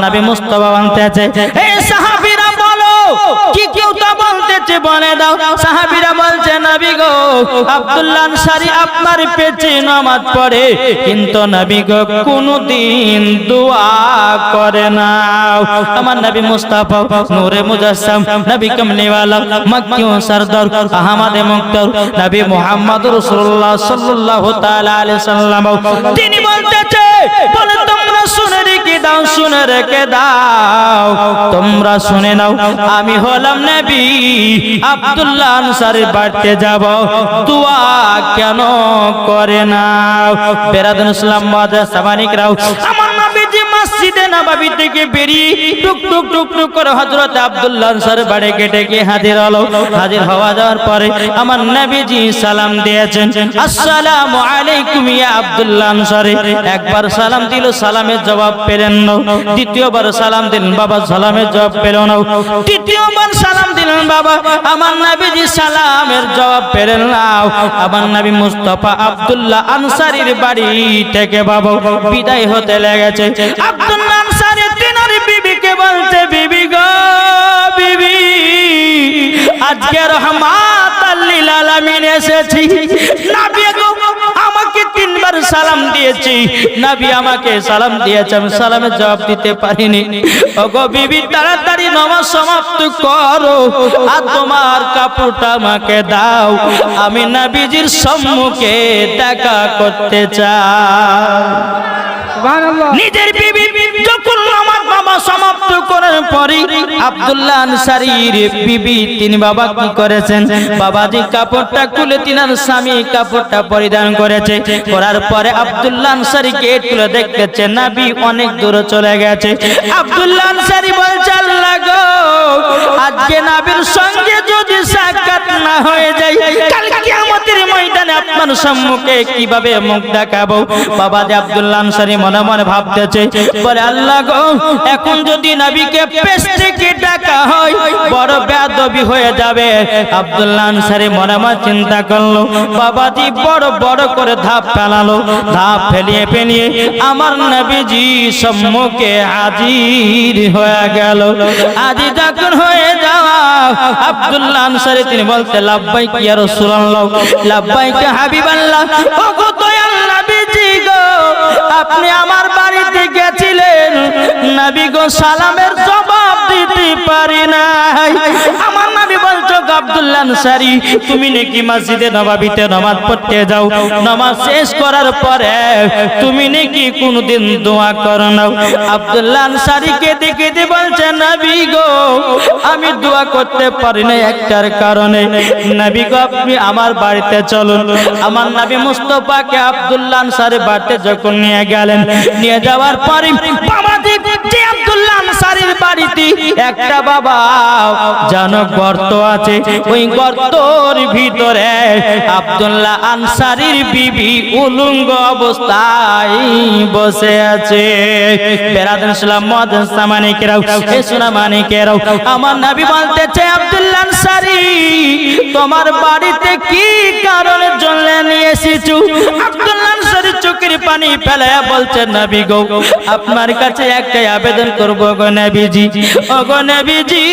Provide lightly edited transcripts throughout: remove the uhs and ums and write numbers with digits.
নবী মুস্তাফা বলতেছে, এই সাহাবীরা বলো কি কেউ তা বলতেছে বলে দাও। সাহাবীরা বলছে, নবী গো আব্দুল্লাহ আনসারী আপনার পেটে নামাজ পড়ে, কিন্তু নবী গো কোনদিন দোয়া করে না। আমার নবী মুস্তাফা নূরে মুজাসসাম, নবী কামলিওয়ালা, মক্কি ও সরদার, আহমদে মুক্তার, নবী মুহাম্মদ রাসূলুল্লাহ সাল্লাল্লাহু তাআলা আলাইহি সাল্লাম তিনি বলতেছে, বলে তোমরা শুনে রেখে দাও, শুনে রেখে দাও, তোমরা শুনে নাও, আমি হলাম নবী আব্দুল্লাহ আনসারীর বাড়িতে যাব, দোয়া কেন করে না? বেরাদুল ইসলাম মুআজ্জাজ সামানিকরাও, আমার নবীজি মসজিদে নববী থেকে বেরিয়ে টুক টুক টুক টুক করে হযরত আব্দুল্লাহ আনসারীর বাড়ি গেটে গিয়ে হাজির হলো। হাজির হওয়া যাওয়ার পরে আমার নবীজি সালাম দিয়েছেন, আসসালামু আলাইকুম ইয়া আব্দুল্লাহ আনসারী। একবার সালাম দিল, সালামের জবাব পেলেন না। দ্বিতীয়বার সালাম দিলেন, বাবা সালামের জবাব পেল না। তৃতীয়বার সালাম দিলেন, বাবা আমার নবীজি সালামের জবাব পেলেন না। আমার নবী মুস্তাফা আব্দুল্লাহ আনসারীর বাড়ি থেকে বাবা বিদায় হতে লেগেছে। আব্দুল্লাহ আনসারী তিনার বিবিকে বলছে, বিবি গো বিবি, আজকে রহমাতাল লিল আলামিন এসেছি, নবী গো আমাকে তিনবার সালাম দিয়েছি, নবী আমাকে সালাম দিয়েছে, আমি সালামের জবাব দিতে পারিনি। ওগো বিবি তাড়াতাড়ি নামাজ সমাপ্ত করো আর তোমার কাপড়টা আমাকে দাও, আমি নবীজির সম্মুখে দেখা করতে চাই। নিজের বিবি যখন নামাজ বাবা সমাপ্ত করার পরে আব্দুল্লাহ আনসারীর বিবি তিনি বাবা কি করেছেন, বাবাজি কাপড়টা খুলে তিনার স্বামী কাপড়টা পরিধান করেছে। করার পরে আব্দুল্লাহ আনসারী গেট খুলে দেখতেছে নবী অনেক দূরে চলে গেছে। আব্দুল্লাহ আনসারী বলছে, আল্লাহ গো আজকে নবীর সঙ্গে যদি সাক্ষাৎ না হয়ে যায়, কাল কিয়ামতের ময়দানে আপনার সম্মুখে কিভাবে মুখ দেখাবো? বাবাজি আব্দুল্লাহ আনসারী মনে মনে ভাবতেছে, বলে আল্লাহ গো এখন যদি নবীকে পেশ থেকে ডাকা হয় বড় বেয়াদবি হয়ে যাবে। আব্দুল্লাহ আনসারী মনে মনে চিন্তা করলো, বাবাজি বড় বড় করে ধাপ ফেলালো, ধাপ ফেলিয়ে ফেলিয়ে আমার নবীজি সম্মুখে হাজির হয়ে গেল। আজি যখন হয়ে যাওয়া আব্দুল্লাহ আনসারী তিনি বলতে, লাব্বাইক ইয়া রাসূলুল্লাহ, লাব্বাইক হাবিবাল্লাহ, ওগো দয়াল নবীজি গো আপনি আমার বাড়িতে গেছিলেন, নবী গো সালামের জবাব দিতে পারি নাই। আমার নবী বলছো আব্দুল্লাহ আনসারী তুমি নাকি মসজিদে নববীতে নামাজ পড়তে যাও, নামাজ শেষ করার পরে তুমি নাকি কোনদিন দোয়া করো না? আব্দুল্লাহ আনসারীকে দেখে বলছে, নবী গো আমি দোয়া করতে পারি না একটার কারণে, নবী গো আপনি আমার বাড়িতে চলুন। আমার নবী মুস্তাফাকে আব্দুল্লাহ আনসারী বাড়িতে যখন নিয়ে গেলেন, নিয়ে যাওয়ার পরে বাবাজি যে আব্দুল্লাহ আনসারীর বাড়িতে একটা বাবা জানো গর্ত আছে, ওই গর্তর ভিতরে আব্দুল্লাহ আনসারীর বিবি উলঙ্গ অবস্থায় বসে আছে। বেরাদুল ইসলাম মুআজ্জাজ সামানিকেরাও, এ সোনা মানিকেরাও, আমার নবী বলতেছে, আব্দুল্লাহ আনসারী তোমার বাড়িতে কি কারণের জন্য নিয়ে এসেছো? আব্দুল্লাহ আনসারী চোখের পানি ফেলে বলছে, নবী গো আপনার কাছে একটা আবেদন করব গো নবীজি, ও গো নবীজি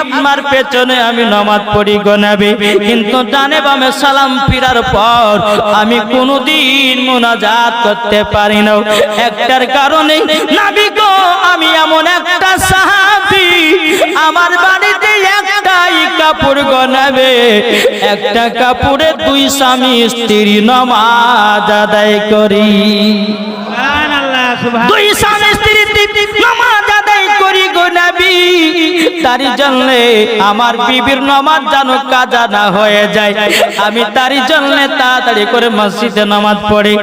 আপনার পেছনে আমি নামাজ পড়ি গো নবী, কিন্তু ডানে বামে সালাম ফিরার পর আমি কোনদিন মুনাজাত করতে পারি না একটার কারণে। নবী গো আমি এমন একটা সাহাবী, আমার বাড়িতে একটাই কাপড় গো নবী, একটা কাপড়ে দুই স্বামী স্ত্রী নামাজ আদায় করি, দুই স্বামী স্ত্রী নামাজ আদায় করি গো নবী, তারই জন্য আমার বিবির নামাজ যেন কাজা না হয়ে যায়, আমি তারই জন্য তাড়াতাড়ি করে মসজিদে নামাজ পড়ি,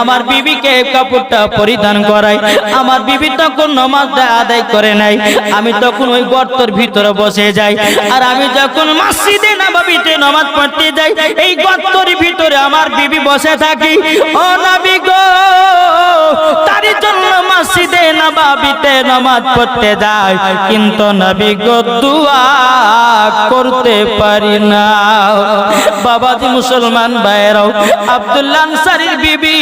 আমার বিবিকে কাপড়টা পরিধান করাই। আমার বিবি তখন নামাজটা আদায় করে নাই, আমি তখন ওই গর্তের ভিতরে বসে যাই। আর আমি যখন মসজিদে নববীতে নামাজ পড়তে যাই, এই গর্তের ভিতরে আমার বিবি বসে থাকি। ও নবী গো, তার জন্য মসজিদে নববীতে নামাজ পড়তে যাই, কিন্তু নবী গো দোয়া করতে পারি না। বাবাজি মুসলমান ভাইরাও, আব্দুল্লাহ আনসারীর বিবি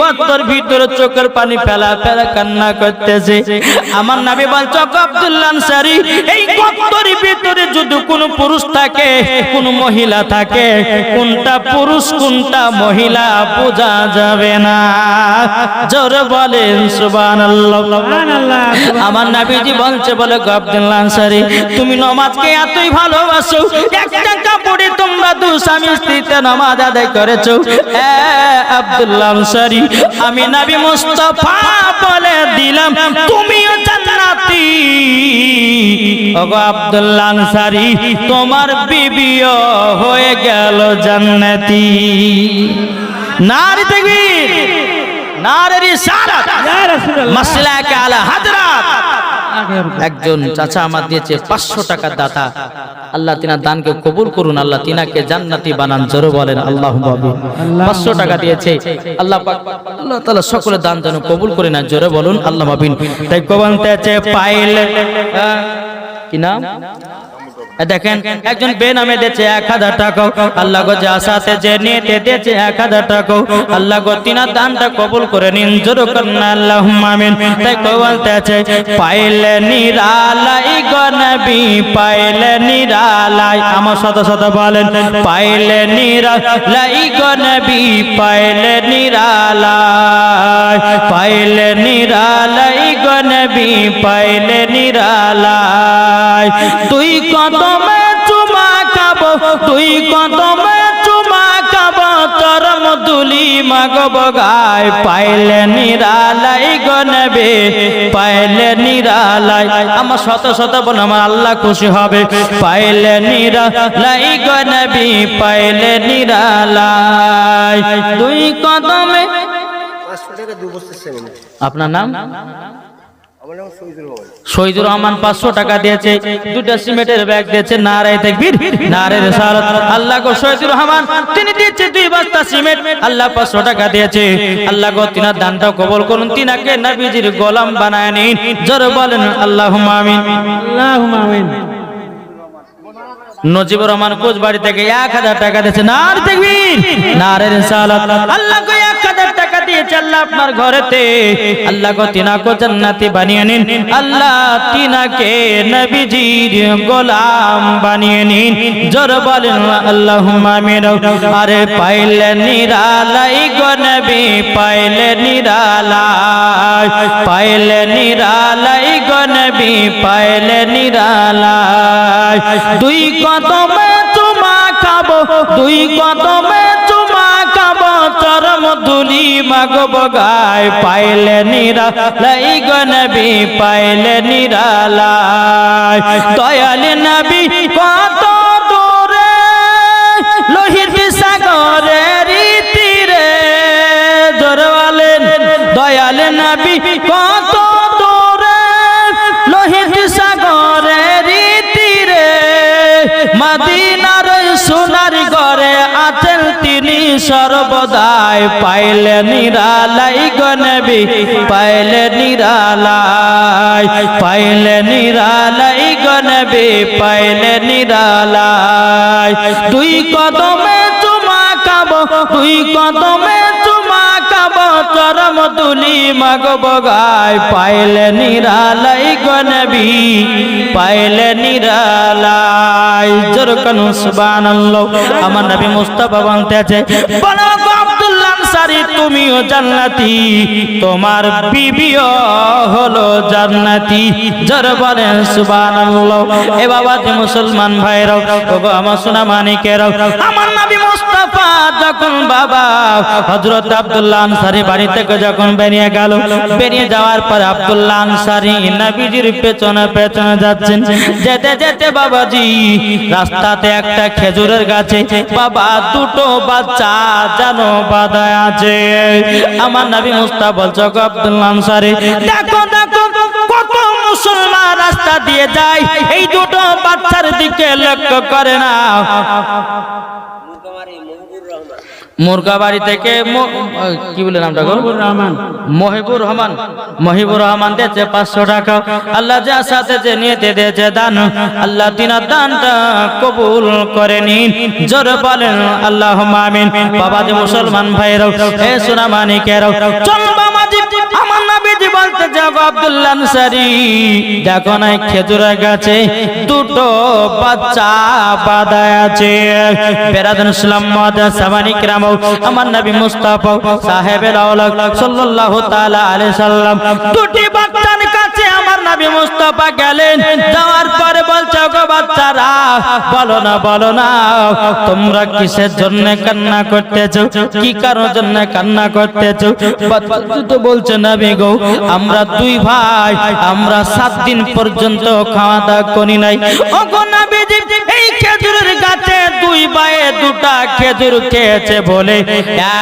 গর্তের ভিতরে চোখের পানি ফেলা ফেলা কান্না করতেছে। আমার নবী বলছে, আব্দুল্লাহ আনসারী, এই গর্তের ভিতরে যদি কোনো পুরুষ থাকে, কোন মহিলা থাকে, কোনটা পুরুষ কোনটা মহিলা বোঝা যাবে না। জোরে বলেন সুবহানাল্লাহ। আমার নবীজি বলছে, বলে আব্দুল্লাহ আনসারী, তুমি নামাজকে এতই ভালোবাসো, একটা কাপড়ে তোমরা দু স্বামী স্ত্রীতে নামাজ আদায় করেছো। আব্দুল্লাহ আনসারী, আমি নবী মুস্তাফা বলে দিলাম তুমিও জান্নাতি। ওগো আব্দুল্লাহ আনসারী, তোমার বিবিও হয়ে গেল জান্নাতি। নারে তাকবীর, নারে রিসালাত, মাসলাকে আলা হযরত। একজন চাচা আমার দিয়েছে 500 টাকার দাতা, আল্লাহ তিনার দানকে কবুল করুন, আল্লাহ তিনাকে জান্নাতি বানান। জোরে বলেন আল্লাহুম্মা আমিন। 500 টাকা দিয়েছে, আল্লাহ পাক আল্লাহ তাআলা সকলের দান যেন কবুল করে না। জোরে বলুন আল্লাহুম্মা আমিন। তাই কবন্তেছে পাইল, কি নাম দেখেন, একজন বেনামে দিয়েছে 1000 টাকা, আল্লাহ গো যা সাথে যে নিতে দিয়েছে 1000 টাকা, আল্লাহ গো তিনার দানটা কবুল করে নিন। জোরে করুন আল্লাহুম্মা আমিন। তাই বলতেছে, পাইলে নিরালাই গো নবী, পাইলে নিরালাই। আমার সাথে সাথে বলেন, পাইলে নিরালাই গো নবী, পাইলে নিরালাই, পাইলে নিরালাই গো নবী, পাইলে নিরালাই। তুই কদমে চুমা খাবো, তুই কদমে চুমা খাবো, চরম দুলি মাগব গায়। পাইলে নিরালাই গো নবী, পাইলে নিরালাই। আমার শত শত বোন, আমার আল্লাহ খুশি হবে। পাইলে নিরালাই গো নবী, পাইলে নিরালাই। তুই কদমে। আপনার নাম? শহীদুর রহমান 500 টাকা দিয়েছে, 2টা সিমেন্টের ব্যাগ দিয়েছে। নারে তাকবীর, নারে রিসালাত। আল্লাহ গো শহীদুর রহমান তিনি দিয়েছে 2 বস্তা সিমেন্ট, আল্লাহ 500 টাকা দিয়েছে। আল্লাহ গো তিনার দানটা কবুল করুন, তিনাকে নবীজির গোলাম বানায় নিন। জোরে বলেন আল্লাহুম্মা আমিন, আল্লাহুম্মা আমিন। নজিবুর রহমান কোচবাড়ি থেকে 1000 টাকা দিয়েছে। নারে তাকবীর, নারে রিসালাত। আল্লাহ গো 1000 টাকা দিয়েছে, আল্লাহ আপনার ঘরেতে আল্লাহ গো তিনাকে জান্নাতি বানিয়ে নিন। আল্লাহ তিনাকে নবীজির গোলাম বানিয়ে নিন। জোরে বলেন আল্লাহুম্মা আমিন। আরে পাইলে নিরালাই গো নবী, পাইলে নিরালাই, পাইলে নিরালাই গো নবী, পাইলে নিরালাই। দুই কদমে চুমা খাবো, দুই কদমে চুমা খাবো, চরম ধুলি মাগব গায়। পাইলে নিরালাই গো নবী, পাইলে নিরালাই। দয়াল নবী কত দূরে, লোহিত সাগরের তীরে। জোরে বলেন, দয়াল নবী কত দূরে, লোহিত সাগরের তীরে। মদিনার সোনার ঘরে আছেন তিনি সর্বদাই। পাইলে নিরালাই গো নবী, পাইলে নিরালাই, পাইলে নিরালাই গো নবী, পাইলে নিরালাই। দুই কদমে চুমা খাবো, দুই কদমে চুমা খাবো, চরম দুলি মাগব গায়। পাইলে নিরালাই গো নবী, পাইলে নিরালাই। জোরে কানু সুবহানাল্লাহ। আমার নবী মুস্তাফা বলতেছে, বলো গো আব্দুল্লাহ আনসারী, তুমিও জান্নাতি, তোমার বিবিও হলো জান্নাতি। জোরে বলেন সুবহানাল্লাহ। এ বাবা যে মুসলমান ভাইরা, ওগো আমার সোনা মানিকেরা, আমার নবী মুস্তাফা যখন বাবা হযরত আব্দুল্লাহ আনসারী বাড়ি থেকে যখন বেরিয়ে গেল, বেরিয়ে যাওয়ার পর আব্দুল্লাহ আনসারী নবীজির পেছনে পেছনে যাচ্ছেন। যেতে যেতে বাবাজি রাস্তাতে একটা খেজুরের গাছে বাবা 2টো বাচ্চা যেন বাঁধা আছে। আমার নবী মুস্তাফা বলছে, আব্দুল্লাহ আনসারী দেখো দেখো কত মুসলমান রাস্তা দিয়ে যায়, এই 2টো বাচ্চার দিকে দিকে লক্ষ্য করে না। মুরগাবাড়ি থেকে কি বলে নামটা গো? মহিবুর রহমান দিয়েছে 500 টাকা। আল্লাহ যা সাথে যে নিয়েতে দিয়েছে দান, আল্লাহ তিনার দানটা কবুল করে নিন। জোরে বলেন আল্লাহুম্মা আমিন। বাবা যে মুসলমান ভাইরাও, হে সোনা মানিকেরাও, চল বাবাজি, আমার নবীজি বলতে যাবো আব্দুল্লাহ আনসারী, দেখো না খেজুরের গাছে দুটো বাচ্চা বাঁধা আছে। বেরাদান ইসলাম মাদ্রাসা মানিকরাম, আমার নবী মুস্তাফা সাহেবের আওলাদ সাল্লাল্লাহু তাআলা আলাইহি সাল্লাম দুটি বাচ্চার কাছে আমার নবী মুস্তাফা গেলেন। যাওয়ার পরে বলছে, গো বাচ্চারা, বলো না তোমরা কিসের জন্য কান্না করতেছো, কি কারণের জন্য কান্না করতেছো? বাচ্চা তো বলছে, নবী গো, আমরা দুই ভাই, আমরা 7 দিন পর্যন্ত খাওয়া দাওয়া করি নাই। ও গো নবীজি, এই খেজুরের গাছে দুই ভাইয়ে দুটা খেজুর খেয়েছে বলে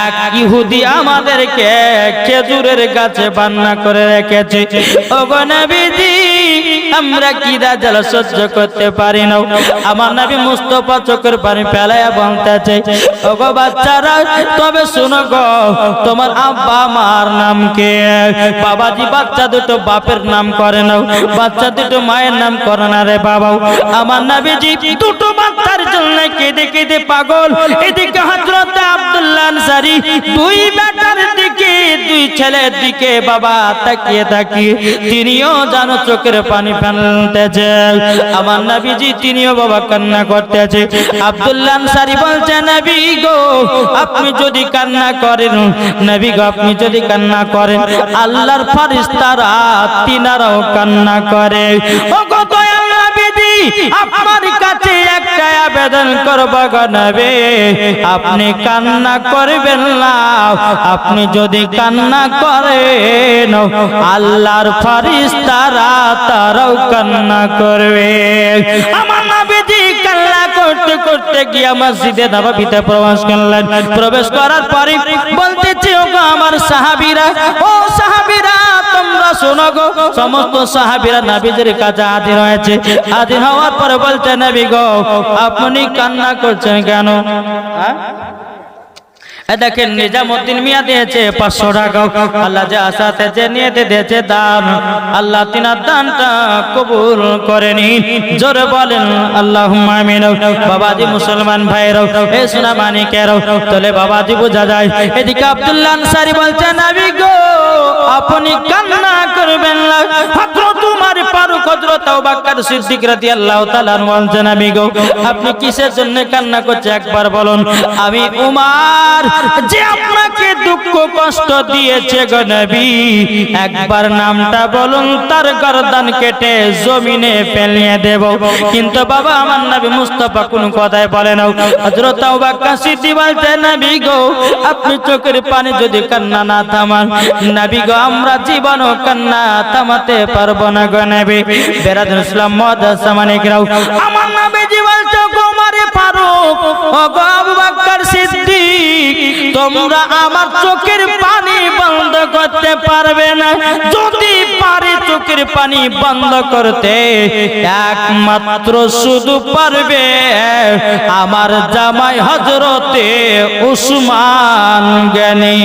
এক ইহুদি আমাদেরকে খেজুরের গাছে বান্না করে রেখেছে। ও গো নবীজি, আমরা কি জ্বালা সহ্য করতে পারি না। আমার নবী মুস্তাফা চোখের পানি ফেলাইয়া বলতেছে, ও গো বাচ্চারা, তবে শুনো গো, তোমার আব্বা মার নাম কি? বাবাজি, বাচ্চা দুটো বাপের নাম করে না, বাচ্চা দুটো মায়ের নাম করে না রে বাবা। আমার নবীজি দুটো বাচ্চার জন্য কেঁদে কেঁদে পাগল। এদিকে হযরত আব্দুল্লাহ আনসারী দুই বেটার দিকে, দুই ছেলের দিকে বাবা তাকিয়ে তাকিয়ে তিনিও জানো চোখের পানি ফেলতেছে। আমার নবীজি তিনিও বাবা কান্না করতেছে। আব্দুল্লাহ আনসারী বলছে, নবী গো, আপনি যদি কান্না করেন, নবী গো, আপনি যদি কান্না করেন, আল্লাহর ফেরেশতারা তিনারাও কান্না করে। ও গো দয়াল নবীজি, আপনার কাছে একটা আবেদন করব গো নবী, আপনি কান্না করবেন না। আপনি যদি কান্না করেন, আল্লাহর ফেরেশতারা তারাও কান্না করবে। আমার নবীজি কান্না করতে করতে গিয়া মসজিদে নববীতে প্রবেশ করলেন। প্রবেশ করার পরে বলতেছে, ও গো আমার সাহাবীরা, ও সাহাবীরা, তোমরা শোনো গো। সমস্ত সাহাবীরা নবীজির কাছে হাজির হয়েছে। হাজির হওয়ার পরে বলতে, নবী গো, আপনি কান্না করছেন কেন? দেখেন, নিজামউদ্দিন মিয়া দিয়েছে 500 টাকা। আল্লাহ যে আসাতে যে নিয়েতে দিয়েছে দান, আল্লাহ তিনার দানটা কবুল করে নিন। জোরে বলেন আল্লাহুম্মা আমিন। বাবাজি মুসলমান ভাইরাও, এ সোনা মানিকেরাও, তাহলে বাবাজি বোঝা যায়। এদিকে আব্দুল্লাহ আনসারী বলছে, নবী গো, আপনি কান্না করবেন না। হযরত উমর ফারুক, হযরত আবু বকর সিদ্দিক রাদিয়াল্লাহু তাআলা আনহু বলছেন, নবী গো, আপনি কিসের জন্য কান্না করছেন একবার বলুন। আমি উমর যে আপনাকে দুঃখ কষ্ট দিয়েছে গো নবী, একবার নামটা বলুন, তার গর্দান কেটে জমিনে ফেলিয়ে দেব। কিন্তু বাবা আমার নবী মুস্তাফা কোন কথাই বলে না। হযরত আবু বকর সিদ্দিক বলতেন, নবী গো, আপনি চোখের পানি যদি কান্না না থামান, নবী গো, আমরা জীবনও কান্না থামাতে পারবো না গো নবী। বেরাদান ইসলাম মাদ্রাসা মানিকরাও, আমার নবীজি বলছে, গো উমর ফারুক, ও গো আবু বকর সিদ্দিক, তোমরা আমার চোখের পানি বন্ধ করতে পারবে না। যদি পারে চোখের পানি বন্ধ করতে, একমাত্র শুধু পারবে আমার জামাই হযরতে উসমান গনি।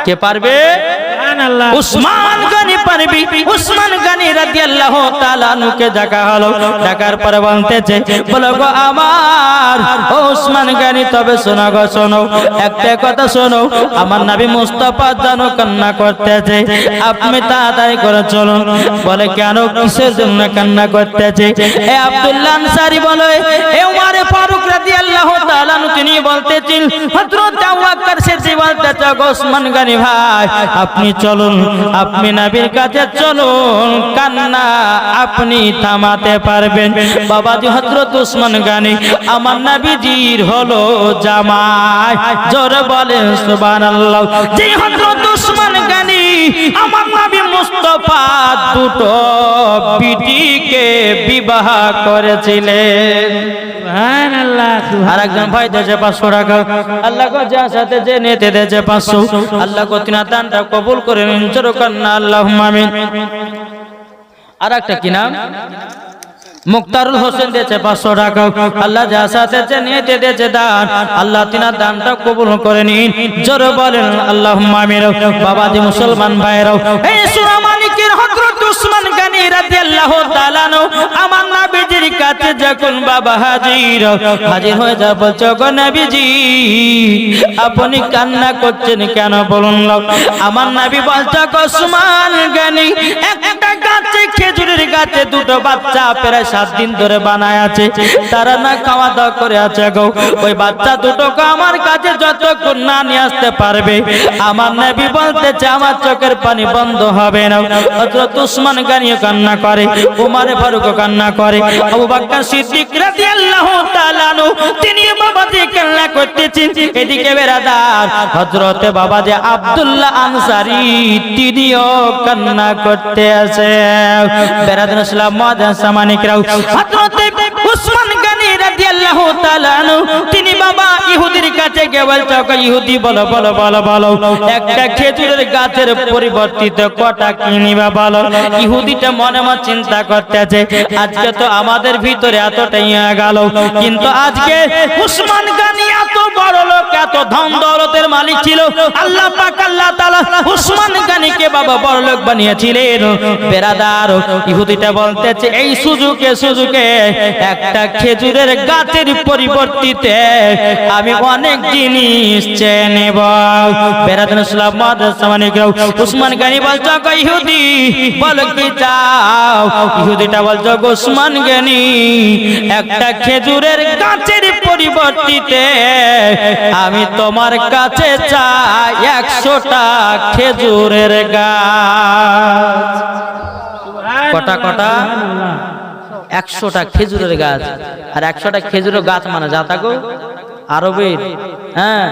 কে পারবে? উসমান গনি পারবি। উসমান গনি রাদিয়াল্লাহু তাআলা আনহুকে ডাকা হলো। ডাকার পরে বলতেছে, বলো গো আমার উসমান গনি, তবে শোনো গো, শোনো, একটা কথা শোনো, আমার নবী মুস্তাফা জানো কান্না করতেছে, আপনি তাড়াতাড়ি করে চলুন। বলে, কেন, কিসের জন্য কান্না করতেছে? এ আব্দুল্লাহ আনসারী বলে, এ উমর ফারুক রাদিয়াল্লাহু তাআলা আনহু তিনি বলতেছেন, হযরত আবু বকর সিদ্দিক বলতেছে, গো উসমান গনি ভাই, আপনি চলুন, আপনি নবীর কাছে চলুন, কান্না আপনি থামাতে পারবেন। বাবাজি হযরত উসমান গনি আমার নবীজির হলো জামাই। জোরে বলেন সুবহানাল্লাহ। যে হযরত উসমান গনি আমার নবী মুস্তাফা দুটো বিটিকে বিবাহ করেছিলেন। সুবহানাল্লাহ। আরেকজন ভাই দেশে 500 টাকা। আল্লাহ গো যা সাথে যে নিতে দেশে 500, আল্লাহ গো তিনার দানটা কবুল করে নিন। জোরে কান্না আল্লাহুম্মা আমিন। আরেকটা কি নাম? মুক্তারুল হোসেন দিয়েছে 500 টাকা। আল্লাহ যা সাথে নিয়ে দিয়েছে দান, আল্লাহ তিনার দানটা কবুল করে নিন। জোরে বলেন আল্লাহুম্মা আমিন। বাবাজি মুসলমান ভাইরাও, এই সূরা মালিকের হযরত উসমান গনি রাদিয়াল্লাহু তাআলা আমার নবীজির কাছে যখন বাবা হাজির হয়ে যা বলছো, গো নবীজি আপনি কান্না করছেন কেন বলুন? আমার নবী বলছে, গো উসমান গনি একটা গাছে খেজুরের গাছে দুটো বাচ্চা প্রায় 7 দিন ধরে বানায় আছে, তারা না খাওয়া দাওয়া করে আছে গো। ওই বাচ্চা দুটোকে আমার কাছে যতক্ষণ না নিয়ে আসতে পারবে, আমার নবী বলতেছে আমার চোখের পানি বন্ধ হবে না। হযরত উসমান গনিও কান্না করে, উমর ফারুকও কান্না করে, আবু বকর সিদ্দিক রাদিয়াল্লাহু তাআলা তিনি বাবাজি কান্না করতেছেন। এদিকে বেরাদার হযরত বাবাজি আব্দুল্লাহ আনসারী তিনিও কান্না করতে আছে। বেরাদার ইসলাম মুআজ্জাজ সামানিকরাও, হযরত উসমান গনি রাদিয়াল্লাহু তাআলা তিনি বাবা ইহুদির কাছে গিয়ে বলছে, ইহুদি বলো বলো বলো বলো একটা খেজুরের গাছের পরিবর্তিত কটা কিনিবা বলো। ইহুদিটা মনে মনে চিন্তা করতেছে, আজকে তো আমাদের ভিতরে এতটাই গেল, কিন্তু আজকে উসমান গনি এত বড় লোক, এত ধন দৌলতের মালিক ছিল, আল্লাহ পাক আল্লাহ তাআলা উসমান গনিকে বাবা বড় লোক বানিয়েছিলেন। বেরাদার ইহুদিটা বলতেছে, এই সুযোগে একটা খেজুরের গাছের পরিবর্তিতে আমি অনেক জিনিস চেয়ে নেব। বেরাদার ইসলাম মুআজ্জাজ সামানিকরাও, উসমান গনি বলছে, ইহুদি বলো কি চাও? ইহুদিটা বলছে, উসমান গনি একটা খেজুরের গাছের পরিবর্তিতে আমি তোমার কাছে চাই 100টা খেজুরের গাছ। কটা কটা? 100টা খেজুরের গাছ। আর 100টা খেজুরের গাছ মানে জাতা গো আরবের, হ্যাঁ,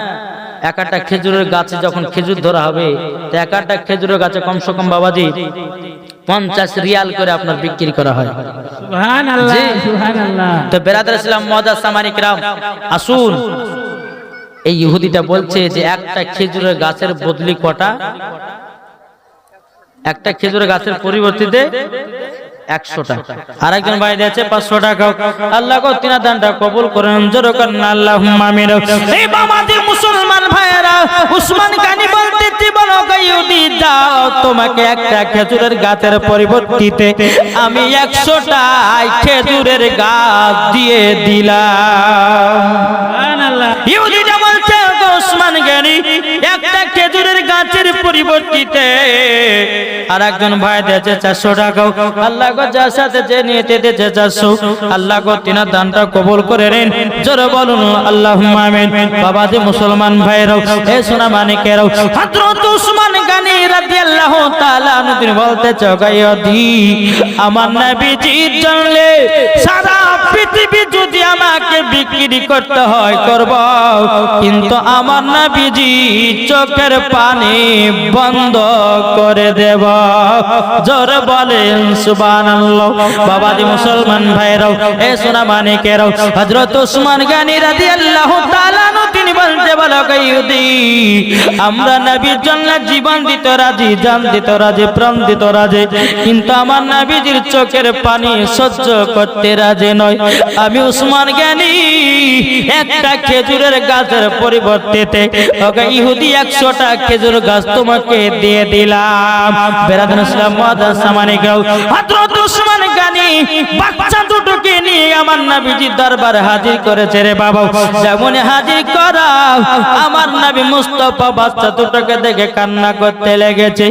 একটা খেজুরের গাছে যখন খেজুর ধরা হবে, তো একটা খেজুরের গাছে কমসে কম বাবাজি 50 রিয়াল করে আপনার বিক্রি করা হয়। সুবহানাল্লাহ সুবহানাল্লাহ। তো বেরাদার ইসলাম মুআজ্জাজ সামানিকরাম, আসুন, এই ইহুদিটা বলছে যে একটা খেজুরের গাছের বদলি কটা? একটা খেজুরের গাছের পরিবর্তিতে 100টা। আরেকজন ভাই দিয়েছে 500 টাকা। আল্লাহ গো তিনার দানটা কবুল করেন, জোরে করেন আল্লাহুম্মা আমিন। এই বাবাজি মুসলমান ভাইরা, উসমান গনি বলতেছে, বলো ইহুদি দাও তোমাকে একটা খেজুরের গাছের পরিবর্তিতে আমি 100টা খেজুরের গাছ দিয়ে দিলাম। সুবহানাল্লাহ। ইহুদিটা বলছে, উসমান গনি একটা খেজুরের গাছের পরিবর্তিতে আরেকজন ভাই দিয়েছে 400 টাকা। আল্লাহ গো যার সাথে যে নিয়েতে দিয়েছে 400, আল্লাহ গো তিনার দানটা কবুল করে নিন, জোরে বলুন আল্লাহুম্মা আমিন। বাবাজি মুসলমান ভাইরাও, এ সোনা মানিকেরাও, হযরত উসমান গনি রাদিয়াল্লাহু তাআলা তিনি বলতেছে, ইহুদি আমার নবীজির জন্য সারা পৃথিবী যদি আমাকে বিক্রি করতে হয় করব, কিন্তু আমার নবীজি চোখের পানি বন্ধ করে দেব। জোরে বলেন সুবহানাল্লাহ। বাবাজি মুসলমান ভাইরাও, এ সোনা মানিকেরাও, হযরত উসমান গনি রাদিয়াল্লাহু তাআলা তিনি বলতে, বলো ইহুদি আমরা নবীর জন্য জীবন দিতে রাজি, জান দিতে রাজি, প্রাণ দিতে রাজি, কিন্তু আমার নবীজির চোখের পানি সহ্য করতে রাজি নয়। আমি উসমান গনি একটা খেজুরের গাছের পরিবর্তিতে ইহুদি 100টা খেজুর গাছ তোমাকে দিয়ে দিলাম। বেরাদার ইসলাম মুআজ্জাজ সামানিকরাও, হযরত উসমান গনি বাচ্চা দুটোকে নিয়ে আমার নবীজির দরবারে হাজির করেছে রে বাবা। যেমন হাজির করা আমার নবী মুস্তাফা বাচ্চা দুটোকে দেখে কান্না করতে লেগেছে।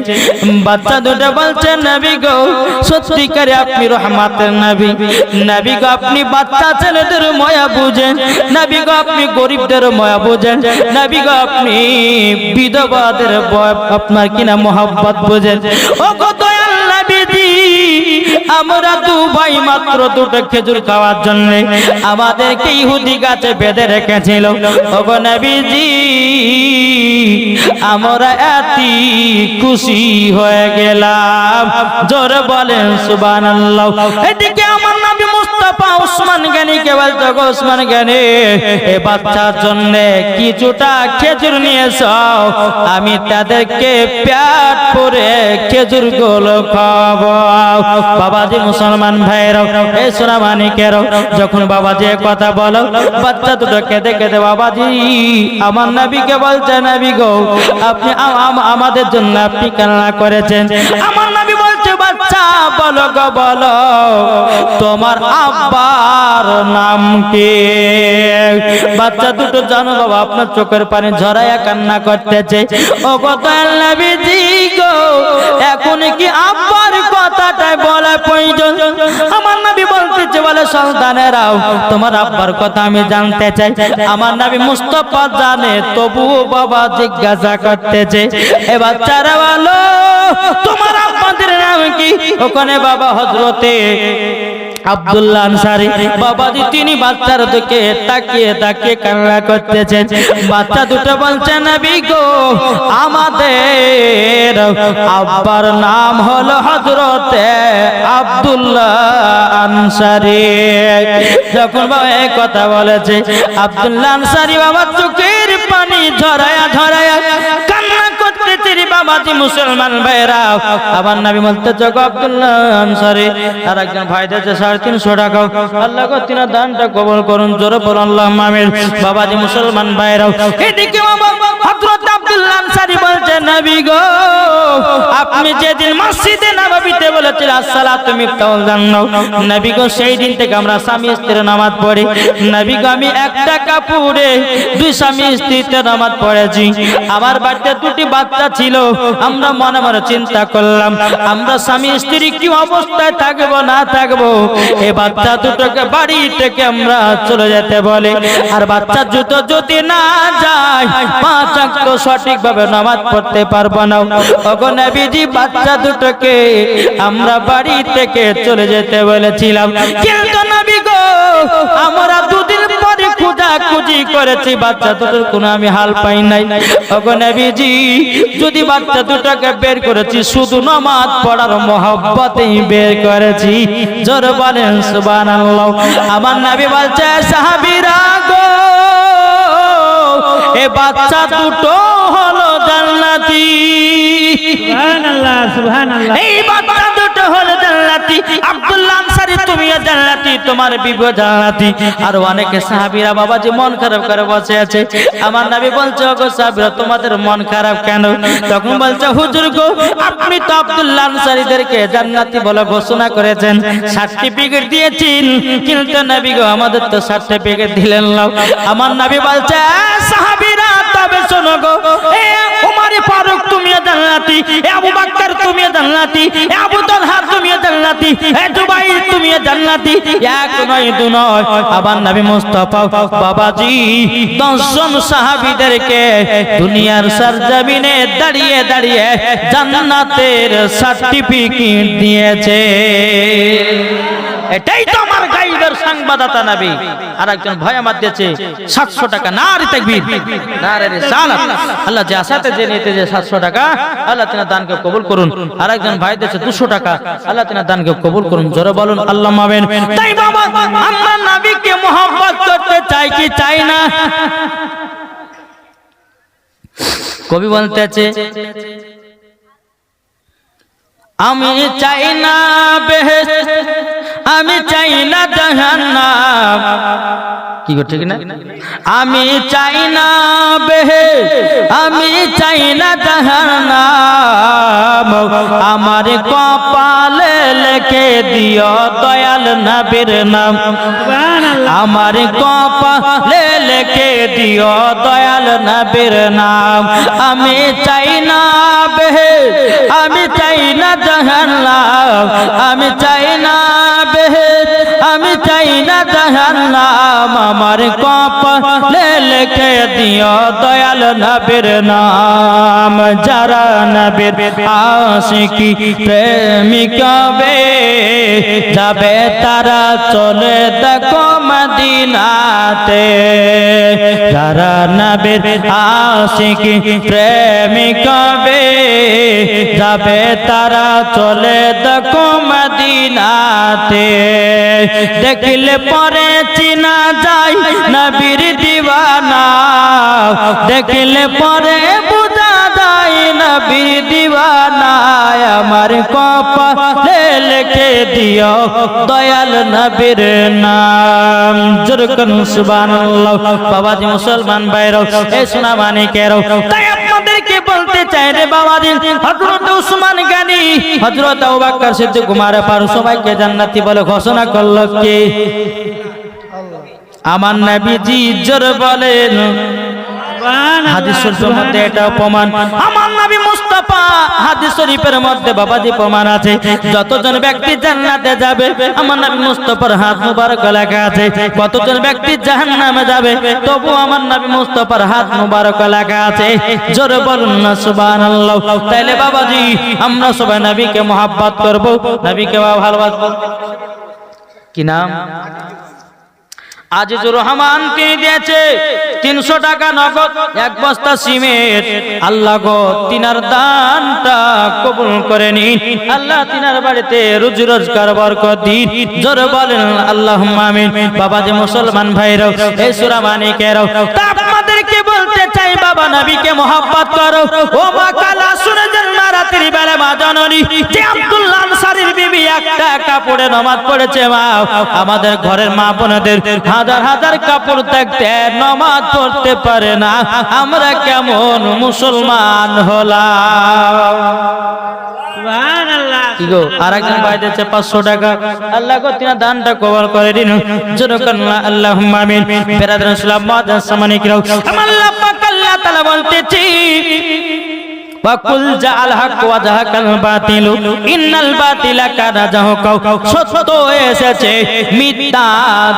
বাচ্চা দুটো বলছে, নবী গো সত্যিকারে আপনি রহমতের নবী, নবী গো আপনি বাচ্চা ছেলেদের মায়া বুঝেন, নবী গো আপনি গরিবদের মায়া বুঝেন, নবী গো আপনি বিধবাদের আপনার কিনা মোহাব্বত বুঝেন। ও গো দয়াল নবীজি, আমরা দু ভাই মাত্র দুটো খেজুর খাওয়ার জন্য আমাদেরকে ইহুদি গাছে বেঁধে রেখেছিল। ও গো নবীজি, আমরা এত খুশি হয়ে গেলাম, জোরে বলেন সুবহানাল্লাহ। এদিকে আমার নবী মুস্তাফা ওসমান গনিকে বলতো, গো ওসমান গনি, এই বাচ্চার জন্য কিছুটা খেজুর নিয়ে এসো, আমি তাদেরকে পেট ভরে খেজুর গুলো খাওয়াবো। বাবাজি মুসলমান ভাইরাও, এই সোনা মানিকেরাও, যখন বাবাজি কথা বলো, বাচ্চা দুটো কেঁদে কেঁদে বাবাজি আমার নবীকে বলছে, নবী গো আপনি আমাদের জন্য আপনি কান্না করেছেন। আমার নবী বলছে, বাচ্চা বলো গো বলো, তোমার আব্বার নাম কি? বাচ্চা দুটো জানো বাবা আপনার চোখের পানি ঝরাইয়া কান্না করতেছে। ও গো দয়াল নবীজি গো, এখন কি আব্বার কথাটাই বলা প্রয়োজন? আমার নবী বলতেছে, বলে সন্তানেরাও তোমার আব্বার কথা আমি জানতে চাই। আমার নবী মুস্তাফা জানে, তবুও বাবা জিজ্ঞাসা করতেছে, এ বাচ্চারা বলো তোমার আব্বাদের নাম কি? ওখানে বাবা হযরতে আব্দুল্লাহ আনসারী বাবাজি তিনি বাচ্চার দিকে তাকিয়ে তাকিয়ে কান্না করতেছেন। বাচ্চা দুটো বলছে, নবী গো আমাদের আব্বার নাম হলো হযরতে আব্দুল্লাহ আনসারী। যখন বাবা এই কথা বলেছে, আব্দুল্লাহ আনসারী বাবা চোখের পানি ঝরায়া ঝরায়া কান্না করতেছে। রে বাবাজি মুসলমান ভাইরা, আমার নবী বলতেছে, গো আব্দুল্লাহ আনসারী আর একজন ভাই দিয়েছে 350 টাকা, আল্লাহ গো তিনার দানটা কবুল করুন, জোরে বলুন আল্লাহুম্মা আমিন। বাবাজি মুসলমান ভাইরা, এদিকে বাবা হযরত আব্দুল্লাহ আনসারী বলছে, নবী গো আপনি যেদিন মসজিদে নববীতে বলেছিলেন আসসালাতু মিফতাহুল জান্নাহ, নবী গো সেই দিন থেকে আমরা স্বামী স্ত্রীর নামাজ পড়ি। নবী গো আমি একটা কাপড়ে দুই স্বামী স্ত্রীতে নামাজ পড়েছি। আমার বাড়িতে দুটি বাচ্চা ছিল, আমরা মনে মনে চিন্তা করলাম আমরা স্বামী স্ত্রী কি অবস্থায় থাকবো না থাকবো, এই বাচ্চা দুটোকে বাড়ি থেকে আমরা চলে যেতে বলে। আর বাচ্চা দুটো যদি না যায় 5 ওয়াক্ত সঠিকভাবে নামাজ পড়তে পারবো না। ওগো নবীজি বাচ্চা দুটোকে আমরা বাড়ি থেকে চলে যেতে বলেছিলাম, কিন্তু নবী গো আমরা দুদিন পরে খোঁজাখুঁজি করেছি, বাচ্চা দুটোর কোনো আমি হাল পাই নাই। ওগো নবীজি যদি বাচ্চা দুটোকে বের করেছি শুধু নামাজ পড়ার মহব্বতেই বের করেছি, জোরে বলেন সুবহানাল্লাহ। আমার নবী বলছে, সাহাবীরা গো এ বাচ্চা দুটো হলো জান্নাতি। সুবহানাল্লাহ সুবহানাল্লাহ, এই বাচ্চা দুটো হলো জান্নাতি। আব্দুল্লাহ আনসারী তুমিও জান্নাতি, তোমার বিবি জান্নাতি। আর অনেকে সাহাবীরা বাবাজি মন খারাপ করে বসে আছে। আমার নবী বলছে, ওগো সাহাবীরা তোমাদের মন খারাপ কেন? তখন বলছে, হুজুর গো আপনি তো আব্দুল্লাহ আনসারীদেরকে জান্নাতি বলে ঘোষণা করেছেন, সার্টিফিকেট দিয়েছেন, কিন্তু নবী গো আমাদের তো সার্টিফিকেট দিলেন না। আমার নবী বলছে, সাহাবীরা তবে শোনো গো, এ উমর ফারুক তুমিও জান্নাতি, এ আবু বকর তুমিও জান্নাতি, এ আবু তালহা তুমিও জান্নাতি, এ জুবাইর তুমিও জান্নাতি। এক নয় দু নয়, আবার নবী মুস্তাফা বাবাজি 10 জন সাহাবীদেরকে দুনিয়ার সরজমিনে দাঁড়িয়ে দাঁড়িয়ে জান্নাতের সার্টিফিকেট দিয়েছে। এটাই তো আমার গাইবের সংবাদদাতা নবী। আর একজন ভাই আমার দিয়েছে 700 টাকা, নারে তাকবীর নারে রিসালাত। আল্লাহ যে আসাতে যে নিতে যে 700 টাকা, আল্লাহ তিনার দানকে কবুল করুন। আর একজন ভাই দিয়েছে 200 টাকা, আল্লাহ তিনার দানকে কবুল করুন, জোরে বলুন আল্লাহুম্মা আমিন। তাই বাবা আমরা নবীকে মহব্বত করতে চাই কি চাই না? কবি বলতেছে, আমি চাই না বেহেশত, আমি চাই না জাহান্নাম। কি গো ঠিক না? আমি চাই না বেহেশত, আমি চাই না জাহান্নাম, আমার কপালে লিখে দিও দয়াল নবীর নাম। আমার কপালে লিখে দিও দয়াল নবীর নাম। আমি চাই না বেহেশত, আমি চাই না জাহান্নাম, আমি চাই না বেহেশত, আমি চাই না জাহান্নাম, আমার কপালে লিখে দিও দয়াল নবীর নাম। যারা নবীর আশিকি প্রেমিক হবে যাবে তারা চলে দেখো মদিনাতে যারা নবীর আশিক প্রেমিক হবে যাবে তারা চলে দেখো মদিনাতে দেখলে পরে চিনা যায় নবীর দিওয়ানা দেখলে পরে বুঝা যায় নবীর দিওয়ানা আমার কপালে লিখে দিও দয়াল নবীর নাম জোরে করুন সুবহানাল্লাহ। বাবাজি মুসলমান ভাইরাও এই সোনা মানিকেরাও তাই আপনাদেরকে বলতে চাই রে বাবাজি হযরত উসমান গনি হযরত আবু বকর সিদ্দিক উমর ফারুক সবাইকে জান্নাতি বলে ঘোষণা করলো কে আমার নবীজি জোরে বলেন হাদিস শরীফের মধ্যে এটা প্রমাণ আমার নবী মুস্তাফা হাদিস শরীফের মধ্যে বাবাজি প্রমাণ আছে যতজন ব্যক্তি জান্নাতে যাবে আমার নবী মুস্তাফার হাত মুবারক লেখা আছে কতজন ব্যক্তি জাহান্নামে যাবে তবু আমার নবী মুস্তাফার হাত মুবারক লেখা আছে জোরে বলুন না সুবহানাল্লাহ। তাইলে বাবাজি আমরা সবাই নবীকে মহব্বত করব নবীকে ভালোবাসবো কি নাম আজিজুর রহমান কে দিয়েছে 300 টাকা নগদ এক বস্তা সিমেন্ট আল্লাহ গো তিনার দানটা কবুল করে নিন আল্লাহ তিনার বাড়িতে রুজি রোজগার বরকত দিন জোরে বলেন আল্লাহুম্মা আমিন। বাবাজি মুসলমান ভাইরাও এই সূরা মানিকেরাও আপনাদেরকে বলতে চাই বাবা নবীকে মহব্বত করো ও মা কালা সূরজের রাতের বেলা মা জননী যে আব্দুল্লাহ আনসারীর বিবি একটা কাপড়ে নামাজ পড়েছে মা আমাদের ঘরের মা বোনদের হাজার হাজার কাপড় থাকতে নামাজ পড়তে পারে না আমরা কেমন মুসলমান হলাম সুবহানাল্লাহ। কি গো আরেকজন ভাই দিয়েছে 500 টাকা আল্লাহ গো তিনা দানটা কবুল করে দিন জোরে করুন আল্লাহুম্মা আমিন। বেরাদার ইসলাম মাদার সামানি কিরাও আল্লাহ পাক আল্লাহ তাআলা বলতেছি ওয়াকুল জাআল হক ওয়া জাহাকাল বাতিল ইন্নাল বাতিলা কানা যাহুকা সত্য এসেছে মিথ্যা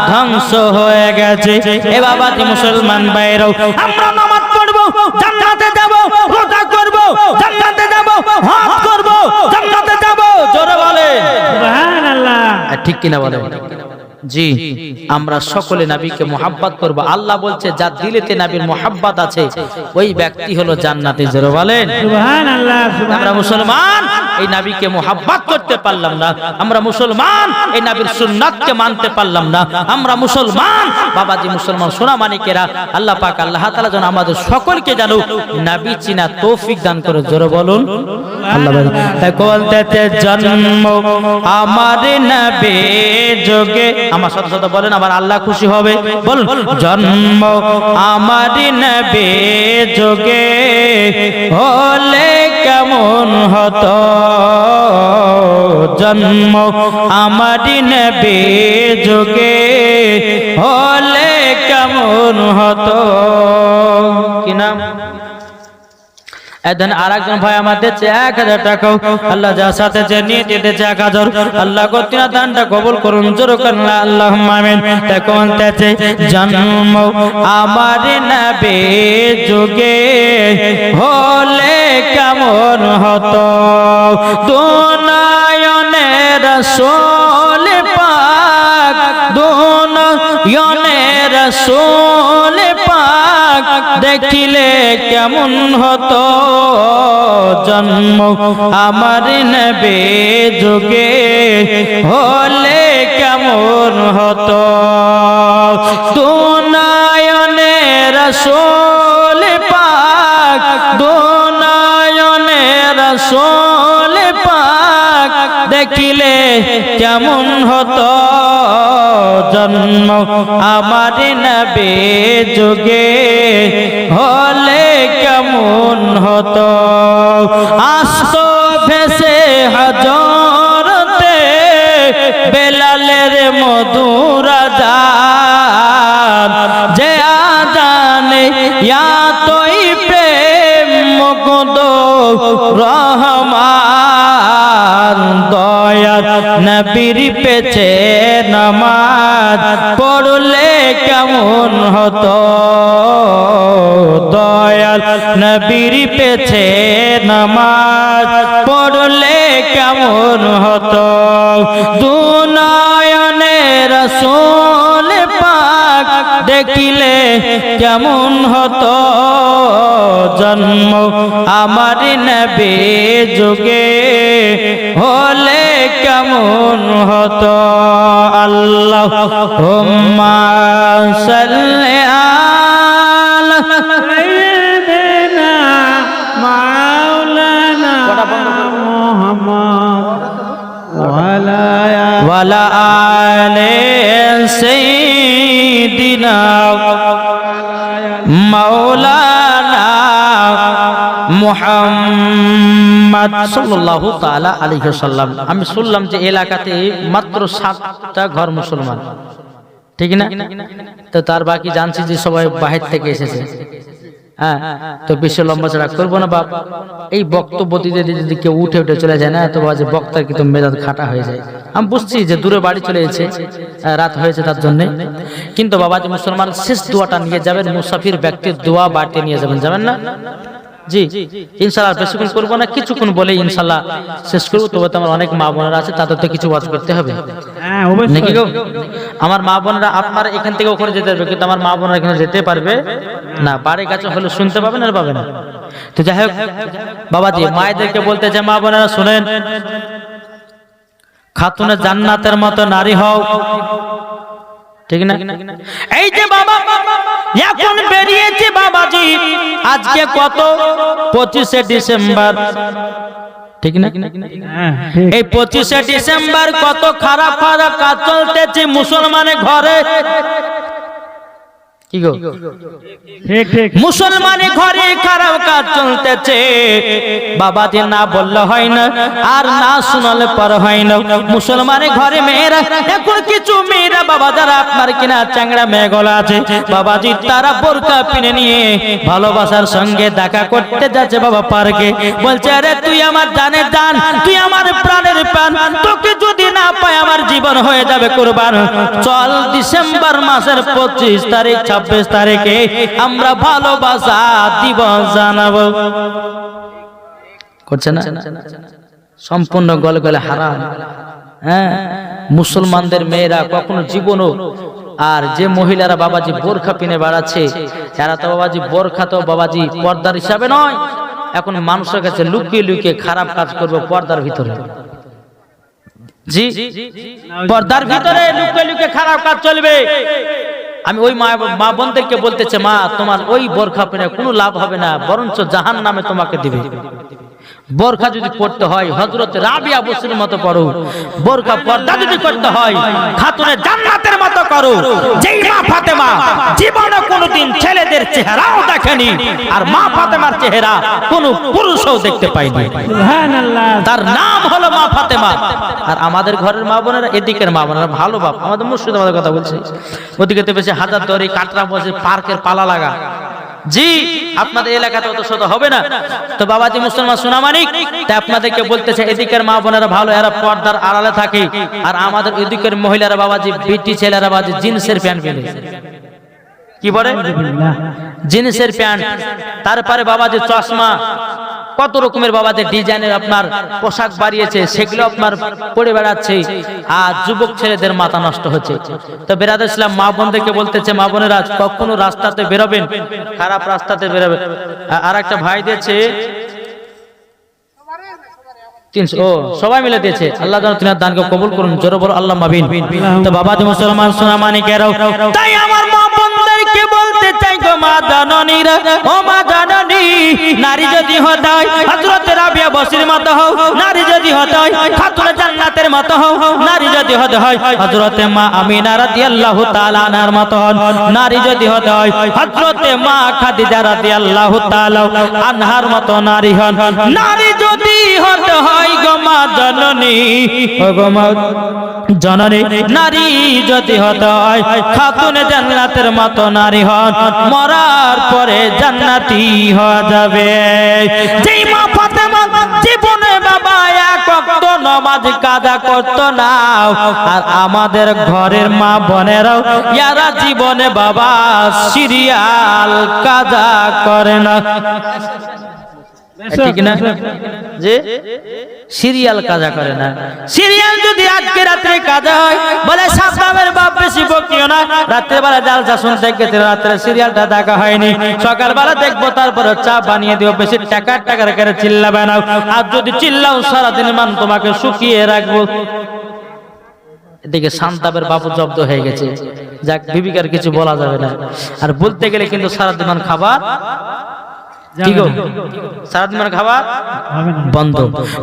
ধ্বংস হয়ে গেছে। এ বাবাজি মুসলমান ভাইরাও আমরা নামাজ পড়ব জান্নাতে যাব রোজা করব জান্নাতে যাব হজ করব জান্নাতে যাব জোরে বলে সুবহানাল্লাহ ঠিক কিনা বলে জি আমরা সকলে নবীকে মহব্বত করব আল্লাহ বলছে যার দিলেতে নবীর মহব্বত আছে ওই ব্যক্তি হলো জান্নাতে জোরে বলেন সুবহানাল্লাহ। আমরা মুসলমান এই নবীকে মহব্বত করতে পারলাম না আমরা মুসলমান এই নবীর সুন্নাতকে মানতে পারলাম না আমরা মুসলমান বাবাজি মুসলমান সোনা মানিকেরা আল্লাহ পাক আল্লাহ তাআলা যেন আমাদের সকলকে জানো নবী চিনা তৌফিক দান করে জোরে বলুন আল্লাহ তাই বলতে জন্ম আমার নবী যোগে আমার সাথে সাথে বলেন আমার আল্লাহ খুশি হবে বলুন জন্ম আমার নবী যোগে হলে কেমন হতো জন্ম আমার নবী যোগে হলে কেমন হতো কি নাম এদিন আরেকজন ভাই আমাদের 1000 টাকা আল্লাহ যা সাথে যে নিয়ে দিয়েছে 1000 আল্লাহ গো তিনা দানটা কবুল করুন জোরে করুন আল্লাহুম্মা আমিন। তাই কোনটাতে জন্ম আমার নবী যুগে হলে কেমন হতো দুনিয়ানে রাসূল পাক দুনিয়ানে রাসূল পাক দেখিলে কেমন হতো জন্ম আমার নবী যুগে হলে কেমন হতো দুনিয়ানে রাসূল পাক দুনিয়ানে রাসূল পাক দেখিলে কেমন হতো জন্ম আমার নবী যুগে হলে কেমন হতো আসতো ভেসে হযরতে বেলালের মধুর আযান যে আযানে এতই প্রেম মুগ্ধ রহমান দয়ার নবীর পেছে নামাজ পড়লে কেমন হতো দয়াল নবীর পেছে নামাজ পড়লে কেমন হতো দুনয়নে রাসূল পাক দেখিলে কেমন হতো জন্ম আমার নবী যুগে হলে কেমন হতো আল্লাহুম্মা সাল্লি আলা সাইয়্যিদিনা মাওলানা মুহাম্মদ ওয়ালা আলি সাইয়্যিদিনা মাওলানা মুহাম্মদ সাল্লাল্লাহু তাআলা আলাইহি ওয়াসাল্লাম। আমি শুনলাম যে এলাকাতে মাত্র 7টা ঘর মুসলমান, ঠিক না? তো তার বাকি জানছি যে সবাই বাহির থেকে এসেছে। হ্যাঁ, তো বেশি লম্বা চড়া করবো না বাপ। এই বক্তব্য দিতে যদি কেউ উঠে উঠে চলে যায় না, তো বাজে বক্তার কিন্তু মেজাজ খাটা হয়ে যায়। আমি বুঝছি যে দূরে বাড়ি চলে এসেছে, রাত হয়েছে তার জন্য, কিন্তু বাবাজি মুসলমান শেষ দোয়াটা নিয়ে যাবেন, মুসাফির ব্যক্তির দোয়া বাড়িতে নিয়ে যাবেন, যাবেন না? জি ইনশাআল্লাহ বেশিক্ষণ করবো না, কিছুক্ষণ বলে ইনশাআল্লাহ শেষ করবো। তবে তো আমার অনেক মা বোনেরা আছে, তাদের তো কিছু ওয়াজ করতে হবে নাকি গো? আমার মা বোনেরা আপনারা এখান থেকে ওখানে যেতে পারবে, কিন্তু আমার মা বোনেরা এখানে যেতে পারবে না। বাড়ির কাছে হলে শুনতে পাবেন আর পাবে না। তো যাই হোক বাবাজি, মায়েদেরকে বলতে যে মা বোনেরা শুনেন, খাতুনে জান্নাতের মতো নারী হও, ঠিক না? এই যে বাবা এখন বেরিয়েছে বাবাজি, আজকে কত 25শে ডিসেম্বর, ঠিক না? এই 25শে ডিসেম্বর কত খারাপ খারাপ কাজ চলতেছে মুসলমানের ঘরে, কি গো? ঠিক ঠিক, মুসলমানের ঘরে খারাপ কাজ চলতেছে বাবাজি, না বললে হয় না আর না শোনালে পর হয় না। মুসলমানের ঘরে মেয়েরা, এখন কিছু মেয়েরা বাবা যারা আপনার কিনা চ্যাংড়া মেয়েগুলো আছে বাবাজি, তারা বোরকা পিনে নিয়ে ভালোবাসার সঙ্গে দেখা করতে যাচ্ছে বাবা পার্কে। বলছে আরে তুই আমার জানের জান, তুই আমার প্রাণের প্রাণ, তোকে যদি না পাই আমার জীবন হয়ে যাবে কুরবান। চল ডিসেম্বর মাসের 25 তারিখ 26 তারিখে আমরা ভালোবাসা দিবস জানাবো। করছে না? সম্পূর্ণ গলে গলে হারাম। হ্যাঁ, মুসলমানদের মেয়েরা কখনো জীবনও, আর যে মহিলারা বাবাজি বোরখা পিনে বেড়াচ্ছে, এরা তো বাবাজি বোরখা তো বাবাজি পর্দার হিসাবে নয়, এখন মানুষের কাছে লুকিয়ে লুকিয়ে খারাপ কাজ করবে পর্দার ভিতরে। জি, পর্দার ভিতরে লুকিয়ে লুকিয়ে খারাপ কাজ চলবে। আমি ওই মা বোনদেরকে বলতেছে, মা তোমার ওই বোরখা পরে কোনো লাভ হবে না, বরঞ্চ জাহান্নামে তোমাকে দিবে। বোরখা যদি পড়তে হয় হযরত রাবিয়া বসরির মতো পড়ো, বোরখা পর্দা যদি করতে হয় খাতুনে জান্নাতের মতো করো। যেই মা ফাতেমা জীবনে কোনোদিন ছেলেদের চেহারাও দেখেনি, আর মা ফাতেমার চেহারা কোনো পুরুষও দেখতে পায়নি, সুবহানাল্লাহ, তার নাম হলো মা ফাতেমা। আর আমাদের ঘরের মা বোনেরা, এদিকের মা বোনেরা ভালো বাপ, আমাদের মুর্শিদাবাদের কথা বলছি, ওদিকে তো বেশি হাজারদুয়ারি কাটরা বসে পার্কের পালা লাগা। জি, আপনাদের এলাকাতে অত শত হবে না। তো বাবাজি মুসলমান সোনামানিক, তাই আপনাদেরকে বলতেছে এদিকের মা বোনেরা ভালো, এরা পর্দার আড়ালে থাকে, আর আমাদের এদিকের মহিলারা বাবাজি, বিটি ছেলেরা বাবাজি জিন্সের প্যান্ট পরে, কি বলে জিন্সের প্যান্ট, তারপরে বাবাজি চশমা, কত রকমের বাবাদের ডিজাইনের আপনার পোশাক বাড়িয়েছে, সেগুলো আপনার পরে বেড়াচ্ছে, আর যুবক ছেলেদের মাথা নষ্ট হচ্ছে। তো বেরাদর ইসলাম মা বোনদেরকে বলতেছে, মা বোনেরা কখনো রাস্তাতে বেরোবেন, খারাপ রাস্তাতে বেরোবেন। আর একটা ভাই দিয়েছে 300, ও সবাই মিলে দিয়েছে, আল্লাহ যেন তিনার দানকে কবুল করুন, জোরে বলো আল্লাহ মাবিন। তো বাবাজি মুসলমান সোনামানিকেরাও, তাই আমার মা বোনদেরকে বলতে চাই গো মা জাননীরা, ও মা জাননী, নারী যদি হতে হয় হযরত রাবিয়া বসরির মতো হও, নারী যদি হতে হয় খাতুনে জান্নাতের মতো হও, নারী যদি হতে হয় হযরত মা আমিনা রাদিয়াল্লাহু তাআলা আনহার মতো হন, নারী যদি হতে হয় হযরত মা খাদিজা রাদিয়াল্লাহু তাআলা আনহার মতো নারী হন, নারী যদি হতে হয় গো মা জননী, ও গো মা জননী, নারী যদি হতে হয় খাতুনে জান্নাতের মতো নারী হন, মরার পরে জান্নাতি হয়ে যাবে। যেই মা ফাতেমা জীবনে বাবা এক ওয়াক্ত নামাজ কাজা করতো না, আর আমাদের ঘরের মা বোনেরাও ইয়ারা জীবনে বাবা সিরিয়াল কাজা করে না। ঠিক না? যে সিরিয়াল কাজা করে না, সিরিয়াল যদি আজকে রাত্রে কাজা হয় বলে সাবধানের বাপ বেশি বকিও না, রাত্রে বেলা জালসা শুনতে গেছে, রাত্রে সিরিয়ালটা দেখা হয়নি, সকালবেলা দেখবো, তারপরে চা বানিয়ে দিও, বেশি টাকার করে চিল্লাবে না, আর যদি চিল্লাও সারাদিন মান তোমাকে শুকিয়ে রাখবো। এদিকে শান্তাবের বাবু জব্দ হয়ে গেছে, যাক বিবিকার কিছু বলা যাবে না, আর বলতে গেলে কিন্তু সারাদিন মান খাবার ঠিক সারাদিন মান খাবার বন্ধ।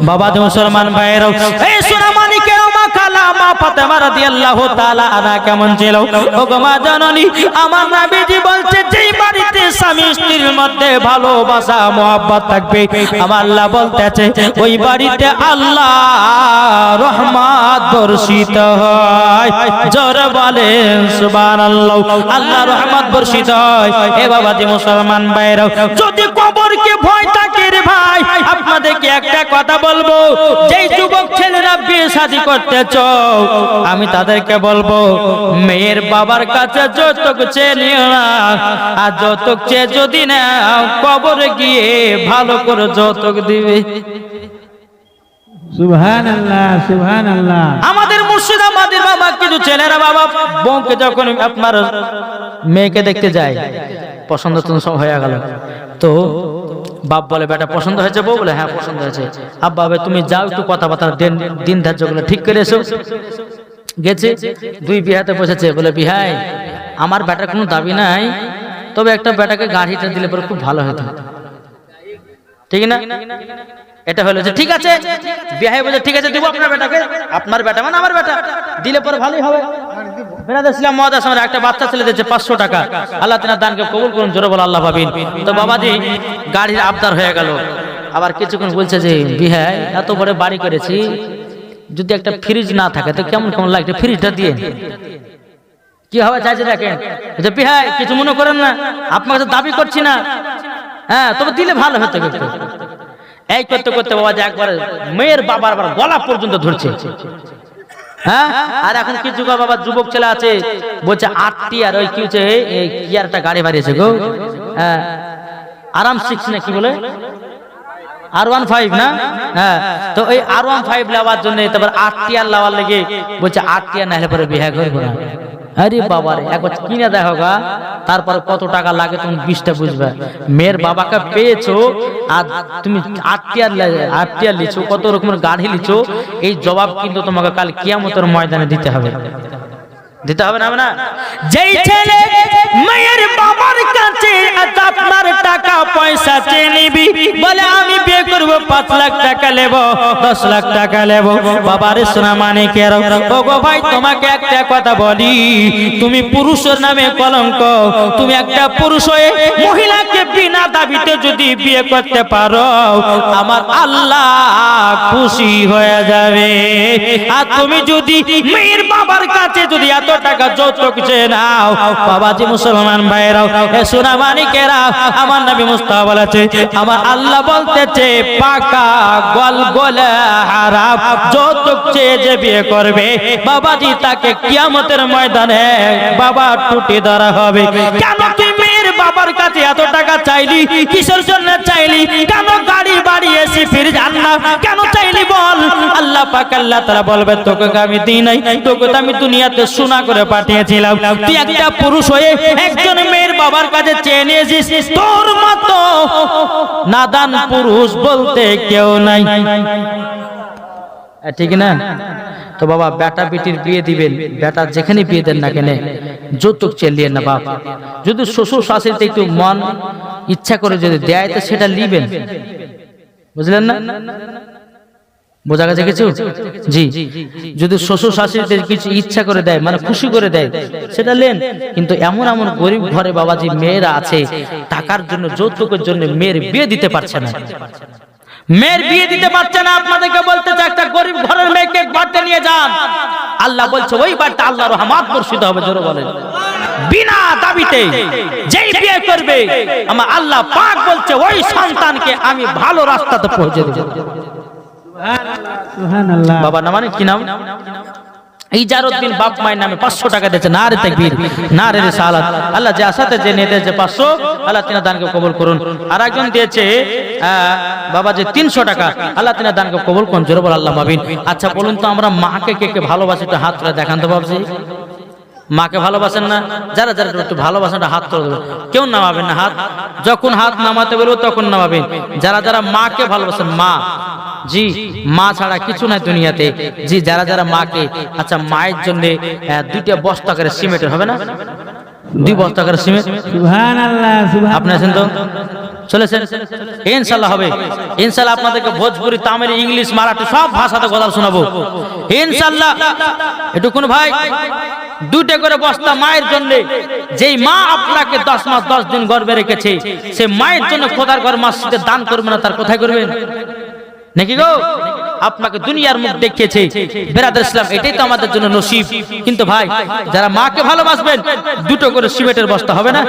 বাবা দে মুসলমান ভাইরাও, এই সোনামানিকের মা খালামা ফাতেমা রাদিয়াল্লাহু তাআলা আনা কেমন ছিল? ও গো মা জননী, আমার নবীজি বলছে যেই বাড়িতে স্বামী স্ত্রীর মধ্যে ভালোবাসা মহব্বত থাকবে, আমার আল্লাহ বলতেছে ওই বাড়িতে আল্লাহ রহমত বর্ষিত হয়। জোরে বলেন সুবহানাল্লাহ। আল্লাহ রহমত বর্ষিত হয়। এ বাবা দে মুসলমান ভাইরাও, যদি কবরকে ভয় থাকে রে ভাই, আপনাদেরকে একটা কথা বলবো, যেই যুবক ছেলেরা বিয়ে শাদী করতে চাও, আমি তাদেরকে বলবো মেয়ের বাবার কাছে যৌতুক চেয়ে নিও না, আর যৌতুক চেয়ে যদি না কবরে গিয়ে ভালো করে যৌতুক দিবে। সুবহানাল্লাহ সুবহানাল্লাহ। আমাদের মুর্শিদাবাদের বাবা কিছু ছেলেরা বাবা বউকে যখন আপনার মেয়েকে দেখতে যায়, পছন্দ তো সব হয়ে গেল, তো বাপ বলে বেটা পছন্দ হয়েছে? বউ বলে হ্যাঁ পছন্দ হয়েছে। আব্বা তুমি যাও একটু কথাবার্তা দিন ধার্য গুলো ঠিক করে এসো। গেছে, দুই বিহাতে বসেছে, বলে বিহাই আমার বেটার কোনো দাবি নাই, তবে একটা বেটাকে গাড়িটা দিলে পরে খুব ভালো হতো, ঠিক না? এটা হলো যে ঠিক আছে, বিহাই বলে ঠিক আছে দিব আপনার বেটাকে, আপনার বেটা মানে আমার বেটা, দিলে পরে ভালোই হবে। একটা বাচ্চা ছেলে দিয়েছে 500 টাকা, আল্লাহ তাআলা দানকে কবুল করুন, জোরে বলো আল্লাহ পাবিন। তো বাবাজি গাড়ির আবদার হয়ে গেল, আবার কিছুক্ষণ বলছে যে বিহাই এত বড় বাড়ি করেছি, যদি একটা ফ্রিজ না থাকে তো কেমন কেমন লাগছে, ফ্রিজটা দিয়ে কি হবে চাইছে দেখেন। বিহাই কিছু মনে করেন না, আপনার কাছে দাবি করছি না, হ্যাঁ তবে দিলে ভালো হতো। এই করতে করতে বাবা যে একবার মেয়ের বাবার আবার গলা পর্যন্ত ধরছে। হ্যাঁ, আর এখন কিছু বাবা যুবক ছেলে আছে বলছে 8টি আর ওই কি হচ্ছে এই কি আর একটা গাড়ি বাড়িয়েছে গো, হ্যাঁ আরাম 6 না কি বলে R15 না, হ্যাঁ তো ওই R15 নেওয়ার জন্য তারপর 8টি আর নেওয়ার লেগে বলছে 8টি আর না হলে পরে বিয়ে করবো না। আরে বাবা রে, একবার কিনে দেখো গা, তারপরে কত টাকা লাগে তুমি 20টা বুঝবে। মেয়ের বাবাকে পেয়েছো আর তুমি 8টি আর লিছো, কত রকমের গাড়ি লিছো, এই জবাব কিন্তু তোমাকে কাল কিয়ামতের ময়দানে দিতে হবে, দিতে হবে না? যেই ছেলে মেয়ের বাবার কাছে আপনার টাকা পয়সা চেয়ে নিবি, বলে আমি বিয়ে করব 5 লাখ টাকা নেব, 10 লাখ টাকা নেব, বাবার সোনা মানিকের ও গো ভাই তোমাকে একটা কথা বলি, তুমি পুরুষের নামে কলঙ্ক। তুমি একটা পুরুষ হয়ে মহিলাকে বিনা দাবিতে যদি বিয়ে করতে পারো, আমার আল্লাহ খুশি হয়ে যাবে। আর তুমি যদি মেয়ের বাবার কাছে যদি এত টাকা যৌতুক চেয়ে নাও, বাবাজি মুসলমান ভাইরাও, এ সোনা মানিকেরা, আমার নবী মুস্তাফা বলেছে, আমার আল্লাহ বলতেছে পাকা গলগলা হারাম যৌতুক চেয়ে যে বিয়ে করবে, বাবাজি তাকে কিয়ামতের ময়দানে বাবা টুটি ধরা হবে। কেন তুই মেয়ের বাবার কাছে এত টাকা চাইলি? কিসের জন্য চাইলি? কেন গাড়ি বাড়ি এসে ফিরে যান না কেন চাইলি বল? আল্লাহ পাক আল্লাহ তাআলা বলবে তোকে আমি দিই নাই, তোকে তো আমি দুনিয়াতে সোনা করে পাঠিয়েছিলাম, তুই একটা পুরুষ হয়ে একজন মেয়ের বাবার কাছে চেয়ে নিয়েছিস, তোর মতো নাদান পুরুষ বলতে কেউ নাই, ঠিক না? তো বাবা বেটা বেটির বিয়ে দিবেন, বেটা যেখানে বিয়ে দেন না কেন যৌতুক চেলিয়ে না বাপ। যদি শ্বশুর শাশুড়িতে একটু মন ইচ্ছা করে যদি দেয় তো সেটা লিবেন, বুঝলেন না? বোঝা গেছে কিছু? জি, যদি শ্বশুর শাশুড়িদের কিছু ইচ্ছা করে দেয় মানে খুশি করে দেয় সেটা লেন, কিন্তু এমন এমন গরিব ঘরে বাবাজি মেয়েরা আছে টাকার জন্য যৌতুকের জন্য মেয়ের বিয়ে দিতে পারছে না, মেয়ের বিয়ে দিতে পারছে না। আপনাদেরকে বলতে চাই একটা গরিব ঘরের মেয়েকে বাড়তে নিয়ে যান, আল্লাহ বলছে ওই বাড়িতে আল্লাহর রহমত বর্ষিত হবে, জোরে বলেন। বিনা দাবিতে যেই বিয়ে করবে আমার আল্লাহ পাক বলছে ওই সন্তানকে আমি ভালো রাস্তাতে পৌঁছে দেব। সুবহানাল্লাহ। বাবা না মানে কি নাম? ইজারউদ্দিন বাপ মায়ের নামে 500 টাকা দিয়েছে। নারে তাকবীর, নারে রিসালাত। আল্লাহ যে আসাতে যে নিয়ে দিয়েছে 500, আল্লাহ তিনার দানকে কবুল করুন। আর একজন দিয়েছে বাবা যে 300 টাকা, আল্লাহ তিনার দানকে কবুল করুন। জোরে বল আল্লাহ আমিন। আচ্ছা বলুন তো আমরা মাকে কে কে ভালোবাসি, একটু হাত তুলে দেখান তো বাবজি। মাকে ভালোবাসেন না? যারা যারা একটু ভালোবাসেন হাত তুলে দেবেন। কেউ নামাবেন না হাত, যখন হাত নামাতে বলবো তখন নামাবেন। যারা যারা মাকে ভালোবাসেন, মা, জি মা ছাড়া কিছু নাই দুনিয়াতে, জি যারা যারা মাকে, আচ্ছা মায়ের জন্য 2টা বস্তা করে সিমেন্টের হবে না, 2 বস্তা করে সিমেন্ট, সুবহানাল্লাহ, সুবহান। আপনি আছেন তো চলেছেন, ইনশাআল্লাহ হবে। ইনশাআল্লাহ আপনাদেরকে ভোজপুরি, তামিল, ইংলিশ, মারাঠি সব ভাষাতে কথা শোনাবো ইনশাআল্লাহ। একটু কোন ভাই 2টা করে বস্তা মায়ের জন্য, যেই মা আপনাকে 10 মাস 10 দিন গর্ভে রেখেছে, সে মায়ের জন্য খোদার ঘর মসজিদে দান করবে না, তার কোথায় করবেন নাকি গো? আপনাকে দুনিয়ার মুখ দেখিয়েছে বেরাদার ইসলাম, এটাই তো আমাদের জন্য নসিব। কিন্তু ভাই যারা মাকে ভালোবাসবেন, 2টো করে সিমেন্টের বস্তা হবে না,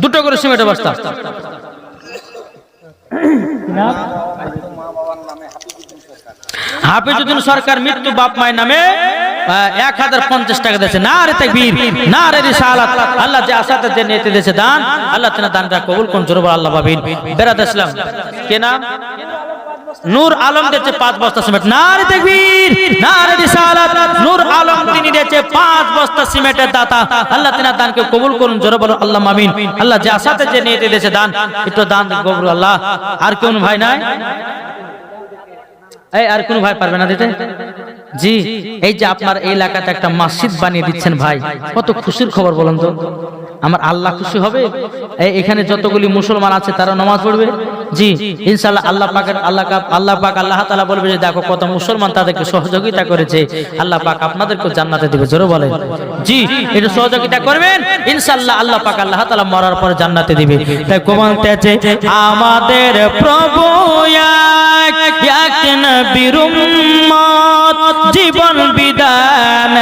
2টো করে সিমেন্টের বস্তা। হাফিজউদ্দিন সরকার মৃত্যু বাপ মায়ের নামে 1050 টাকা দিয়েছে। নারে তাকবীর, নারে রিসালাত। আল্লাহ যে আসাতে যে নিতে দিয়েছে দান, আল্লাহ তাআলা দানটা কবুল করুন। জোরে বল আল্লাহ আমিন। বেরাদার ইসলাম কে নাম? নূর আলম দিয়েছে 5 বস্তা সিমেন্ট। নারে তাকবীর, নারে রিসালাত। নূর আলম তিনি দিয়েছে 5 বস্তা সিমেন্টের দাতা। আল্লাহ তিনার দানকে কবুল করুন। জোরে বলো আল্লাহ আমিন। আল্লাহ যে আসাতে যে নিয়ে দিয়েছে দান, একটু দান কবুল আল্লাহ। আর কোন ভাই নাই? এই আর কোন ভাই পারবে না দিতে? জি এই যে আপনার এই এলাকাতে একটা মসজিদ বানিয়ে দিচ্ছেন ভাই, কত খুশির খবর বলুন তো। আমার আল্লাহ খুশি হবে। এখানে যতগুলি মুসলমান আছে তারা নামাজ পড়বে, জি ইনশাআল্লাহ। আল্লাহ পাক আল্লাহ তাআলা বলবে যে দেখো কত মুসলমান তাদেরকে সহযোগিতা করেছে, আল্লাহ পাক আপনাদেরকে জান্নাতে দিবে। জোরে বলেন জি, একটু সহযোগিতা করবেন ইনশাআল্লাহ। আল্লাহ পাক আল্লাহ তাআলা মরার পরে জান্নাতে দিবে। তাই কোমান্তেছে আমাদের প্রভু এক নবীর উম্মত, জীবন বিধান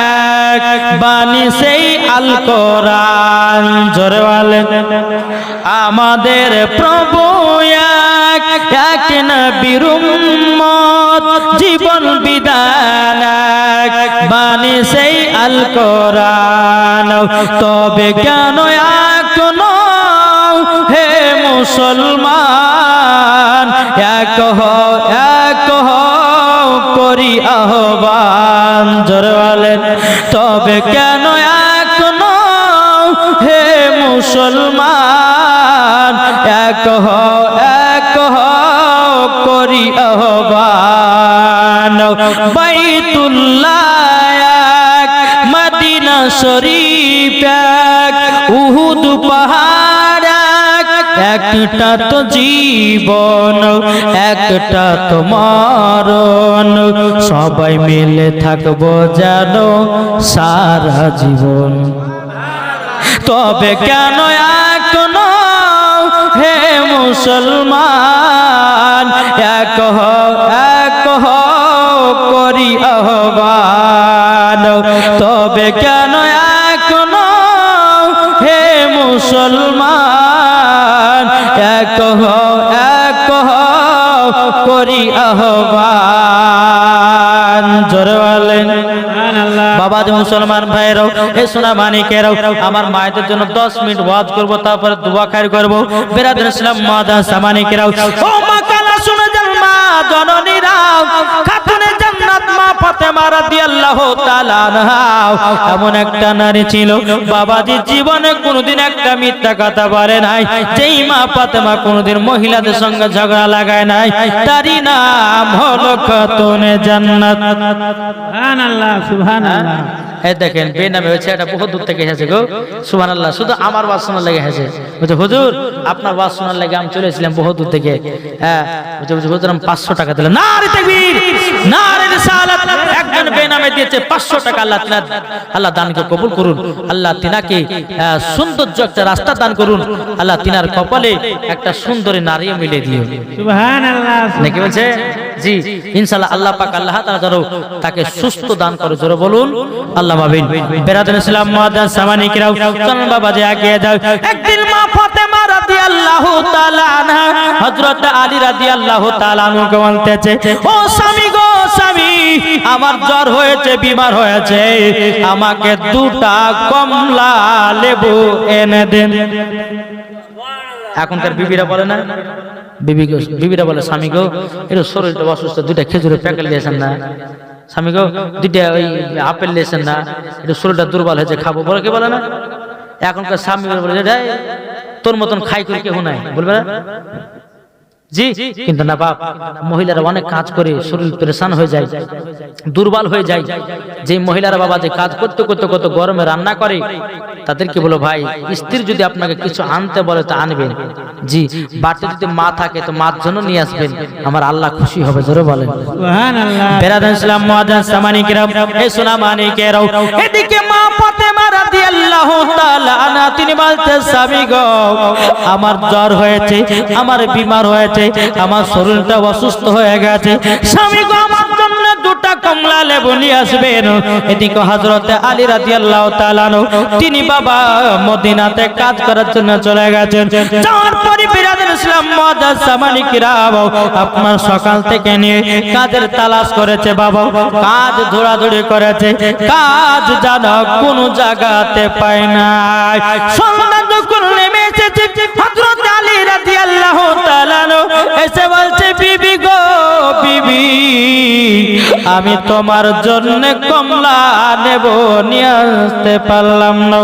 বাণী সেই আল কোরআন। জোরে বলেন আমাদের প্রভু এক নবীর উম্মত, জীবন বিধান বাণী সেই আল কোরআন। তবে কেন এখনো হে মুসলমান এক করি আহ্বান। জোরে বলেন তবে কেন এখনো হে মুসলমান এক করি আহ্বান। বাইতুল্লাহ এক, মদিনা শরীফ এক, উহুদ পাহাড় এক, একটা তো জীবন একটা তো মরণ, সবাই মিলে থাকবো যেন সারা জীবন। তবে কেন এখনো হে মুসলমান এক করি আহ্বান। তবে কেন এখনো হে মুসলমান এক করি আহ্বান। জোরে বলেন বাবা যে মুসলমান ভাইরাও, এই সোনা মানিকেরাও, আমার মায়েদের জন্য 10 মিনিট ওয়াজ করবো, তারপরে দোয়া খায়ের করবো। বেরাদুল ইসলাম মাদা সামানিকেরাও, ও মা কালা শুনে যান মা জননীরাও, খাতুনে জান্নাত মা ফাতেমা রাদিয়াল্লাহু তাআলা আনহা এমন একটা নারী ছিল, বাবাজি জীবনে কোনোদিন একটা মিথ্যা কথা বলে নাই। যেই মা ফাতেমা কোনোদিন মহিলাদের সঙ্গে ঝগড়া লাগায় নাই, তারই নাম হলো খাতুনে জান্নাত। সুবহানাল্লাহ, সুবহানাল্লাহ। এই দেখেন বেনামে হয়েছে, এটা বহু দূর থেকে এসেছে গো। সুবহানাল্লাহ, শুধু আমার ওয়াজ শোনার লেগে এসেছে। বলছে হুজুর আপনার ওয়াজ শোনার লেগে আমি চলে এসেছিলাম বহু দূর থেকে। হ্যাঁ বলছে হুজুর আমি 500 টাকা দিলাম। নারে তাকবীর, নারে রিসালাত। একজন বেনামে দিয়েছে 500 টাকা। আল্লাহ দানকে কবুল করুন। আল্লাহ তিনাকে সৌন্দর্য একটা রাস্তা দান করুন। আল্লাহ তিনার কপালে একটা সুন্দরী নারী মিলে দিও। সুবহানাল্লাহ নাকি বলছে জি ইনশাআল্লাহ। আল্লাহ পাক আল্লাহ তাআলা যেন তাকে সুস্থ দান করে। জোরে বলুন আল্লাহ আমিন। বেরাদুল ইসলাম মাদান সামানিকরাও, চলুন বাবা যে আগে যাও। একদিন মা ফাতেমা রাদিয়াল্লাহু তাআলা আনহা হযরত আলী রাদিয়াল্লাহু তাআলা আনহুকে বলতেছে, ও স্বামী গো স্বামী, আমার জ্বর হয়ে হয়েছে, বিমার হয়েছে, আমাকে 2টা কমলা লেবু এনে দেন। এখনকার বিবিরা বলে না, বিবিরা বলে স্বামী গো একটু শরীরটা অসুস্থ, 2টা খেজুরের প্যাকেট নিয়েছেন না, স্বামী গো 2টা ওই আপেল নিয়েছেন না, একটু শরীরটা দুর্বল হয়েছে খাবো, বলে কে বলে না? এখনকার স্বামী বলে তোর মতন খাই করে কেউ নাই, বলবে না জি? কিন্তু না বাপ, মহিলারা অনেক কাজ করে শরীর পরেশান হয়ে যায়, দুর্বল হয়ে যায়। যে মহিলারা বাবা যে কাজ করতে করতে কত গরমে রান্না করে, তাদেরকে বলো ভাই স্ত্রী যদি আপনাকে কিছু আনতে বলে তা আনবেন, জি। বাড়িতে যদি মা থাকে তো মার জন্য নিয়ে আসবেন, আমার আল্লাহ খুশি হবে, জোরে বলেন সুবহানাল্লাহ। বেরাদান ইসলাম মুআজ্জাজ সামানি কিরাম, এই সোনা মানিকেরাও, এদিকে মা ফাতেমা রাদিয়াল্লাহু তাআলা আনহা তিনি বলতে স্বামী গো আমার জ্বর হয়েছে, আমার বিমার হয়েছে, আমার শরীরটা অসুস্থ হয়ে গেছে, স্বামী গো আমার জন্য 2টা কমলা লেবু নিয়ে আসবেন। এদিকে হযরত আলী রাদিয়াল্লাহু তাআলা তিনি বাবা মদিনাতে কাজ করার জন্য চলে গেছেন। যাওয়ার পরে বিরাদান ইসলাম মুআজ্জাজ সামানি কিরাম, আপনার সকাল থেকে নিয়ে কাজের তালাশ করেছে বাবা, কাজ ধরাধরি করেছে, কাজ জানা কোন জায়গাতে পায় নাই। সন্ধ্যা যখন নেমে এসেছে, হযরত আলী রাদিয়াল্লাহু তাআলা এসে বলছে বিবি গো বিবি, আমি তোমার জন্য কমলা নেব নিয়ে আসতে পারলাম না।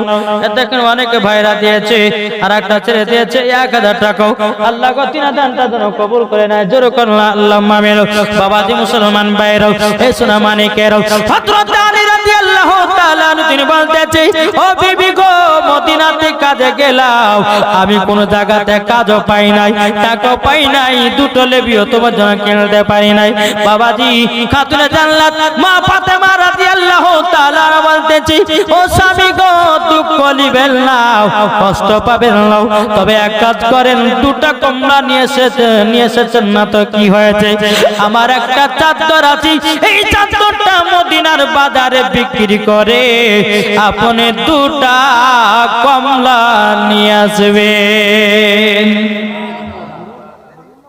দেখেন অনেকে ভাইরা দিয়েছে, আর একটা ছেড়ে দিয়েছে 1000 টাকা। আল্লাহ গো তিনা দানটা যেন কবুল করে নেয়, জোরে করুন আল্লাহুম্মা আমিন। বাবাজি মুসলমান ভাইরাও, এই সোনা মানিকেরাও, হযরত আলী রাদিয়াল্লাহু তাআলা তিনি বলতেছে ও বিবি গো মদিনাতে কাজে গেলাম, আমি কোন জায়গাতে কাজও পাই নাই, টাকাও পাই নাই, 2টো লেবিও তোমার জন্য কিনতে পারি নাই। বাবাজি খাতুনে জান্নাত মা ফাতেমা রাদিয়াল্লাহু তাআলা বলতেছে ও স্বামী গো দুঃখ নিবেন না, কষ্ট পাবেন না, তবে এক কাজ করেন 2টা কমলা নিয়ে এসেছেন না তো কি হয়েছে, আমার একটা চাদর আছে, এই চাদরটা মদিনার বাজারে বিক্রি করে আপনি 2টা কমলা নিয়ে আসবেন।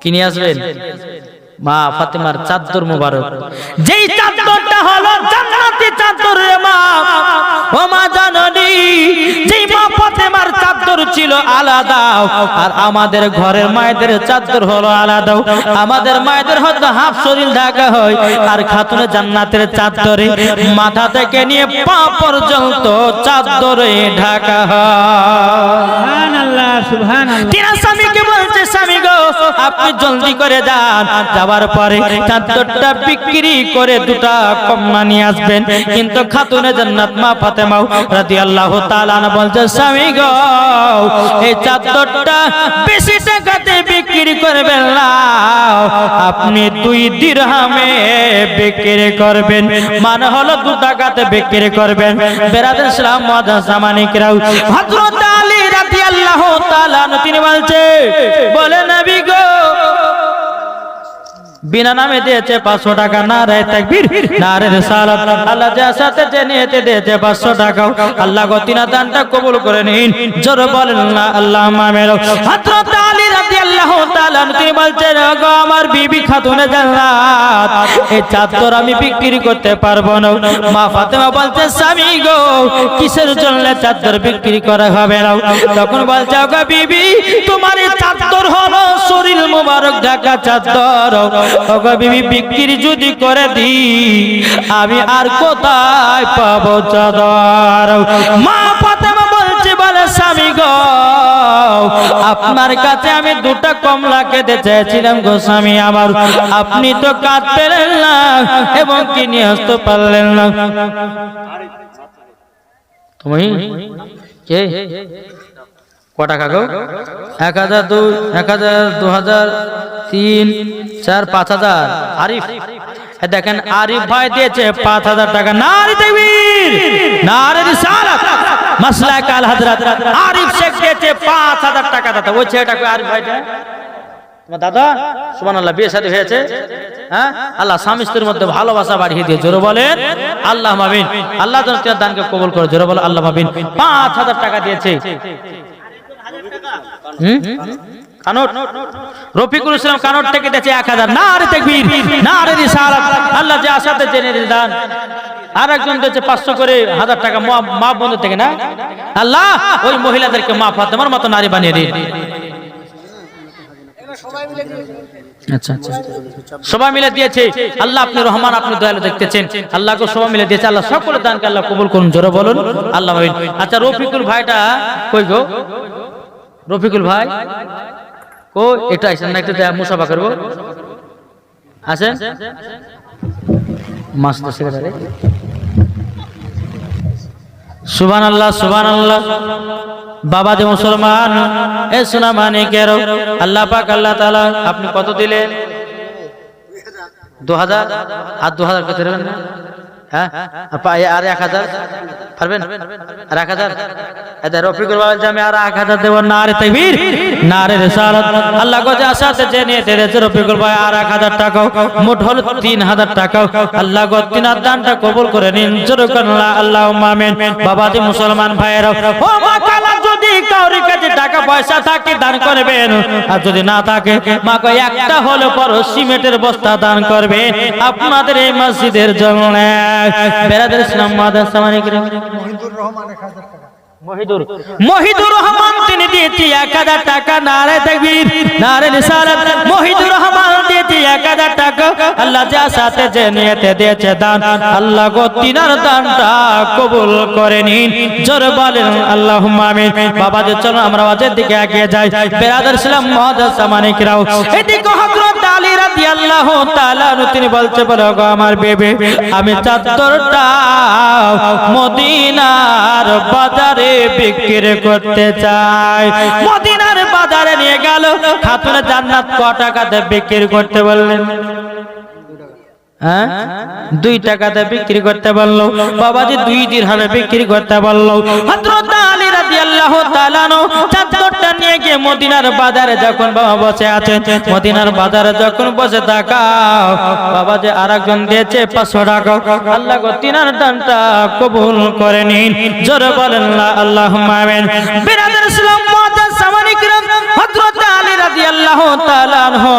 কি নিয়ে আসবেন? মা ফাতেমার চাদর মুবারক, যেই চাদরটা হলো জান্নাতি চাদর রে মা। ও মা জাননি, যেই মা ফাতেমার চাদর ছিল আলাদা, আর আমাদের ঘরের মায়েদের চাদর হলো আলাদা। আমাদের মায়েদের হয়তো হাফ শরীর ঢাকা হয়, আর খাতুনে জান্নাতের চাদরে মাথা থেকে নিয়ে পা পর্যন্ত চাদরে ঢাকা হয়। সুবহানাল্লাহ সুবহানাল্লাহ। তিনা স্বামীকে বলছে স্বামী গো আপনি জলদি করে যান, যাওয়ার পরে চাদরটা বিক্রি করে 2টা কমলা নিয়ে আসবেন। কিন্তু খাতুনে জান্নাত মা ফাতেমা রাদিয়াল্লাহু তাআলা বলছে স্বামী গো এই চাদরটা বেশি টাকাতে বিক্রি করবেন না, আপনি 2 দিরহামে বিক্রি করবেন, মানে হলো 2 টাকাতে বিক্রি করবেন। বেরাদার ইসলাম মুআজ্জাজ সামানি কিরাম, হযরত আলী রাদিয়াল্লাহু তাআলা তিনি বলছে বলে নবী গো বিনা নামে দিয়েছে 500 টাকা, নারে তাকবীর নারে রিসালাত, আল্লাহ যার সাথে যে নিয়েতে দিয়েছে 500 টাকা, আল্লাহ গো তিনা দানটা কবুল করে নিন, জোরে বলেন না আল্লাহুম্মা আমিন। হযরত আলী রাদিয়াল্লাহু তাআলা তিনি বলছেন গো আমার বিবি খাতুনে জান্নাত এই চাদর আমি বিক্রি করতে পারবো না। মা ফাতেমা বলছে স্বামী গো কিসের জন্য চাদর বিক্রি করা হবে না? তখন বলছে গো বিবি তোমার এই চাদর হলো শরীর মোবারক ঢাকা চাদর, ওগো বিবি বিক্রি যদি করে দি আমি আর কোথায় পাবো চাদর? মা ফাতেমা বলছে বলে স্বামী গো আপনার কাছে আমি 2টা কমলা খেতে চেয়েছিলাম গো স্বামী আমার, আপনি তো কাজ পেলেন না এবং কি নিয়ে আসতে পারলেন না। তুমি কে ক টাকা গো? 1000 2 1000 2000 3 4 5000। আরিফ দেখেন আরিফ ভাই দিয়েছে 5000 টাকা। নারে তাকবীর নারে রিসালাত মাসলা কাল হযরত আরিফ শেখ দিয়েছে 5000 টাকা। দাদা ওই ছেলেটা কই? আরিফ ভাইটা তোমার দাদা? সুবহানাল্লাহ, বিয়ে শাদী হয়েছে? হ্যাঁ, আল্লাহ স্বামী স্ত্রীর মধ্যে ভালোবাসা বাড়িয়ে দিয়ে, জোরে বলেন আল্লাহুম্মা আমিন। আল্লাহ যেন তার দানকে কবুল করে, জোরে বলেন আল্লাহুম্মা আমিন। 5000 টাকা দিয়েছে। কানট রফিকুল ইসলাম কানট থেকে দিয়েছে 1000। নারে তাকবীর নারে রিসালাত, আল্লাহ যে আশাতে জেনে দান আর একজন দিয়েছে 500 করে 1000 টাকা মা বন্ধু থেকে না। আল্লাহ ওই মহিলাদেরকে মা ফাতেমার মতো নারী বানিয়ে দিন। আচ্ছা আচ্ছা, সবাই মিলে দিয়েছে। আল্লাহ আপনি রহমান, আপনি দয়ালু দেখতেছেন। আল্লাহকে সবাই মিলে দিয়েছে। আল্লাহ সকলের দানকে আল্লাহ কবুল করুন, জোরে বলুন আল্লাহ আমিন। আচ্ছা রফিকুল ভাইটা কই গো? রফিকুল ভাই কো, এটা আইছেন না, একটু মুসাফা করব, আসেন। মাস্ত সেক্রেটারি, সুবহানাল্লাহ সুবহানাল্লাহ। বাবা যে মুসলমান, এ সোনা মানিকের আল্লাহ পাক আল্লাহ তাআলা আপনি কত দিলেন? 2000 আর 2000 কত দেবেন না? হ্যাঁ আর 1000 পারবেন? আর 1000 এটা রফিকুল বাবা আমি আর 1000 দেব। নারে তাকবীর, নারে রিসালাত। আল্লাহ গো আসাতে যে নিয়ে দিয়েছে রফিকুল ভাই আর 1000 টাকা, মোট হলো 3000 টাকা। আল্লাহ গো 3000 দানটা কবুল করে নিন, জোরে করুন আল্লাহুম্মা আমিন। বাবা যে মুসলমান ভাইরা, ও মা কালা যদি কারোর কাছে টাকা পয়সা থাকে দান করবেন, আর যদি না থাকে মা কো একটা হলো পর সিমেন্টের বস্তা দান করবে আপনাদের এই মসজিদের জন্য। বেরাদার ইসলাম মাদ্রাসা মানে কি মহিদুর রহমান তিনি দিয়েছি 1000 টাকা। নারে তাকবীর, নারে রিসালাত। মহিদুর রহমান দিয়েছি 1000 টাকা। আল্লাহ যা সাথে যে নিয়তে দিয়েছে দান, আল্লাহ গো তিনার দানটা কবুল করে নিন, জোরে বলেন আল্লাহুম্মা আমিন। বাবা যে চলো আমরা ওয়াজের দিকে এগিয়ে যাই। বেরাদার ইসলাম মাদ্রাসা মানে কি রাও, এদিকে হযরত আলী রাদিয়াল্লাহু তাআলা তিনি বলছে, বলো গো আমার বেবে, আমি চাদরটা মদিনার বাজারে বিক্রি করতে চাই। মদিনার বাজারে নিয়ে গেল, খাতুনে জান্নাত ক টাকাতে বিক্রি করতে বললেন? 2 টাকাতে বিক্রি করতে বললো। বাবাজি 2 দিরহামে বিক্রি করতে বললো। হযরত আলী রাদিয়াল্লাহু তাআলা চাদরটা নিয়ে গিয়ে মদিনার বাজারে যখন বাবা বসে আছেন, মদিনার বাজারে যখন বসে থাকা বাবাজি আরেকজন দিয়েছে 500 টাকা। আল্লাহ গো তিনার দানটা কবুল করে নিন, জোরে বলেন আল্লাহুম্মা আমিন। বিরাদার ইসলাম মুআজ্জাজ সামানি কিরাম, হযরত আলী রাদিয়াল্লাহু তাআলা আনহু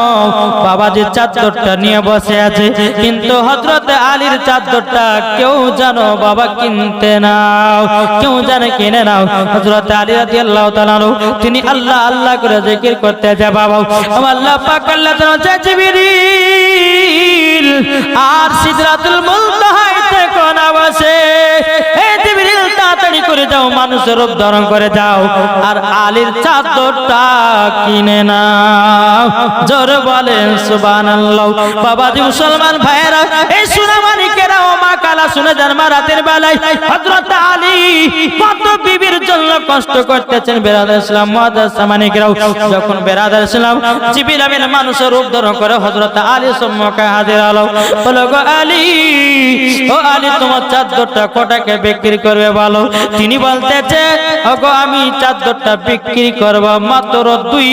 বাবাজি চাদরটা নিয়ে বসে আছে, কিন্তু হযরত আলীর চাদরটা কেউ জানো বাবা কিনতে নাও, কেউ জানে কিনে নাও। হযরত আলী রাদিয়াল্লাহু তাআলা তিনি আল্লাহ আল্লাহ করে জিকির করতে যায়। বাবা আল্লাহ পাক আল্লাহ তাআলা জিবরিল আর সিদরাতুল মুনতাহাতে কোন বসে, হে জিবরিল তাড়াতাড়ি করে যাও, মানুষের রূপ ধারণ করে যাও আর আলীর চাদরটা কিনে নাও, জোরে বলেন সুবহানাল্লাহ। বাবাজি মুসলমান ভাইরা, এই সুনামানিকেরা ও মা কালা শুনে যান, মা রাতের বেলায় হযরত আলী কত বিবির জন্য কষ্ট করতেছেন। বেরাদার ইসলাম মাদ্রাসা মানিকেরাও যখন বেরাদার ইসলাম জিবরিল আমিন মানুষের রূপ ধারণ করে হযরত আলীর সম্মুখে হাজির হলো, বলো গো আলী, ও আলী তোমার চাদরটা কটাকে বিক্রি করবে বলো? তিনি বলতেছে, ওগো আমি চাদরটা বিক্রি করব মাত্র 2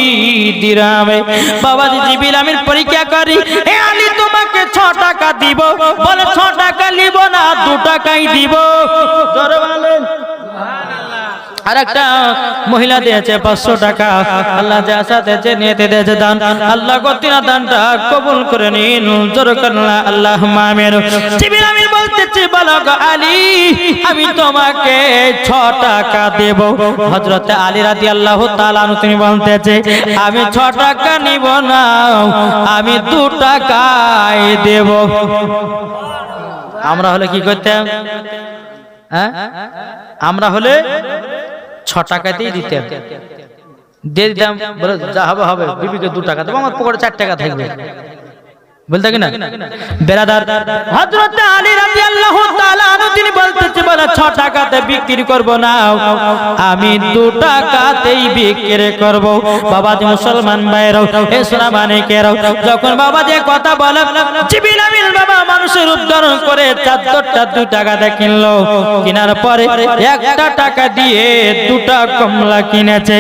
দিরহামে। বাবাজি জিবরিল আমিন পরীক্ষা করি, এ আলী তোমাকে 6 টাকা দিব, বলে 6 টাকা নিব না, 2 টাকাই দিব, জোরে বলেন সুবহানাল্লাহ। আরেকটা মহিলা দিয়েছে 500 টাকা। আল্লাহ যা সাথে যে নিয়তে দিয়েছে দান, আল্লাহ গো তিনার দানটা কবুল করে নিন, জোরে করুন আল্লাহুম্মা আমিন। জিবরিল আমিন বলতেছে, বলো গো আলী, আমি তোমাকে 6 টাকা দেব। হযরত আলী রাদিয়াল্লাহু তাআলা তিনি বলতেছে, আমি 6 টাকা নিব না, আমি 2 টাকাই দেব। আমরা হলে কি করতাম? আমরা হলে 6 টাকাতেই দিতাম, দিয়ে দিতাম, বলে যা হবে হবে, বিবিকে 2 টাকা দেবো, আমার পকেটে 4 টাকা থাকবে, বলতে কি না? বেরাদার হযরত আলী রাদিয়াল্লাহু তাআলা তিনি বলতেছে, বলে 6 টাকাতে বিক্রি করব না, আমি 2 টাকাতেই বিক্রি করব। বাবাজি মুসলমান ভাইরা, এ সোনা মানিকেরা, যখন বাবাজি কথা বলে, জিবরিল আমিন বাবা মানুষের রূপ ধারণ করে চাদরটা 2 টাকাতে কিনলো। কেনার পরে 1 টাকা দিয়ে 2টা কমলা কিনেছে,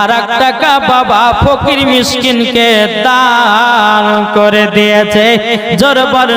আর 1 টাকা বাবা ফকির মিসকিনকে দান করে দিয়েছে, জোরে বলেন।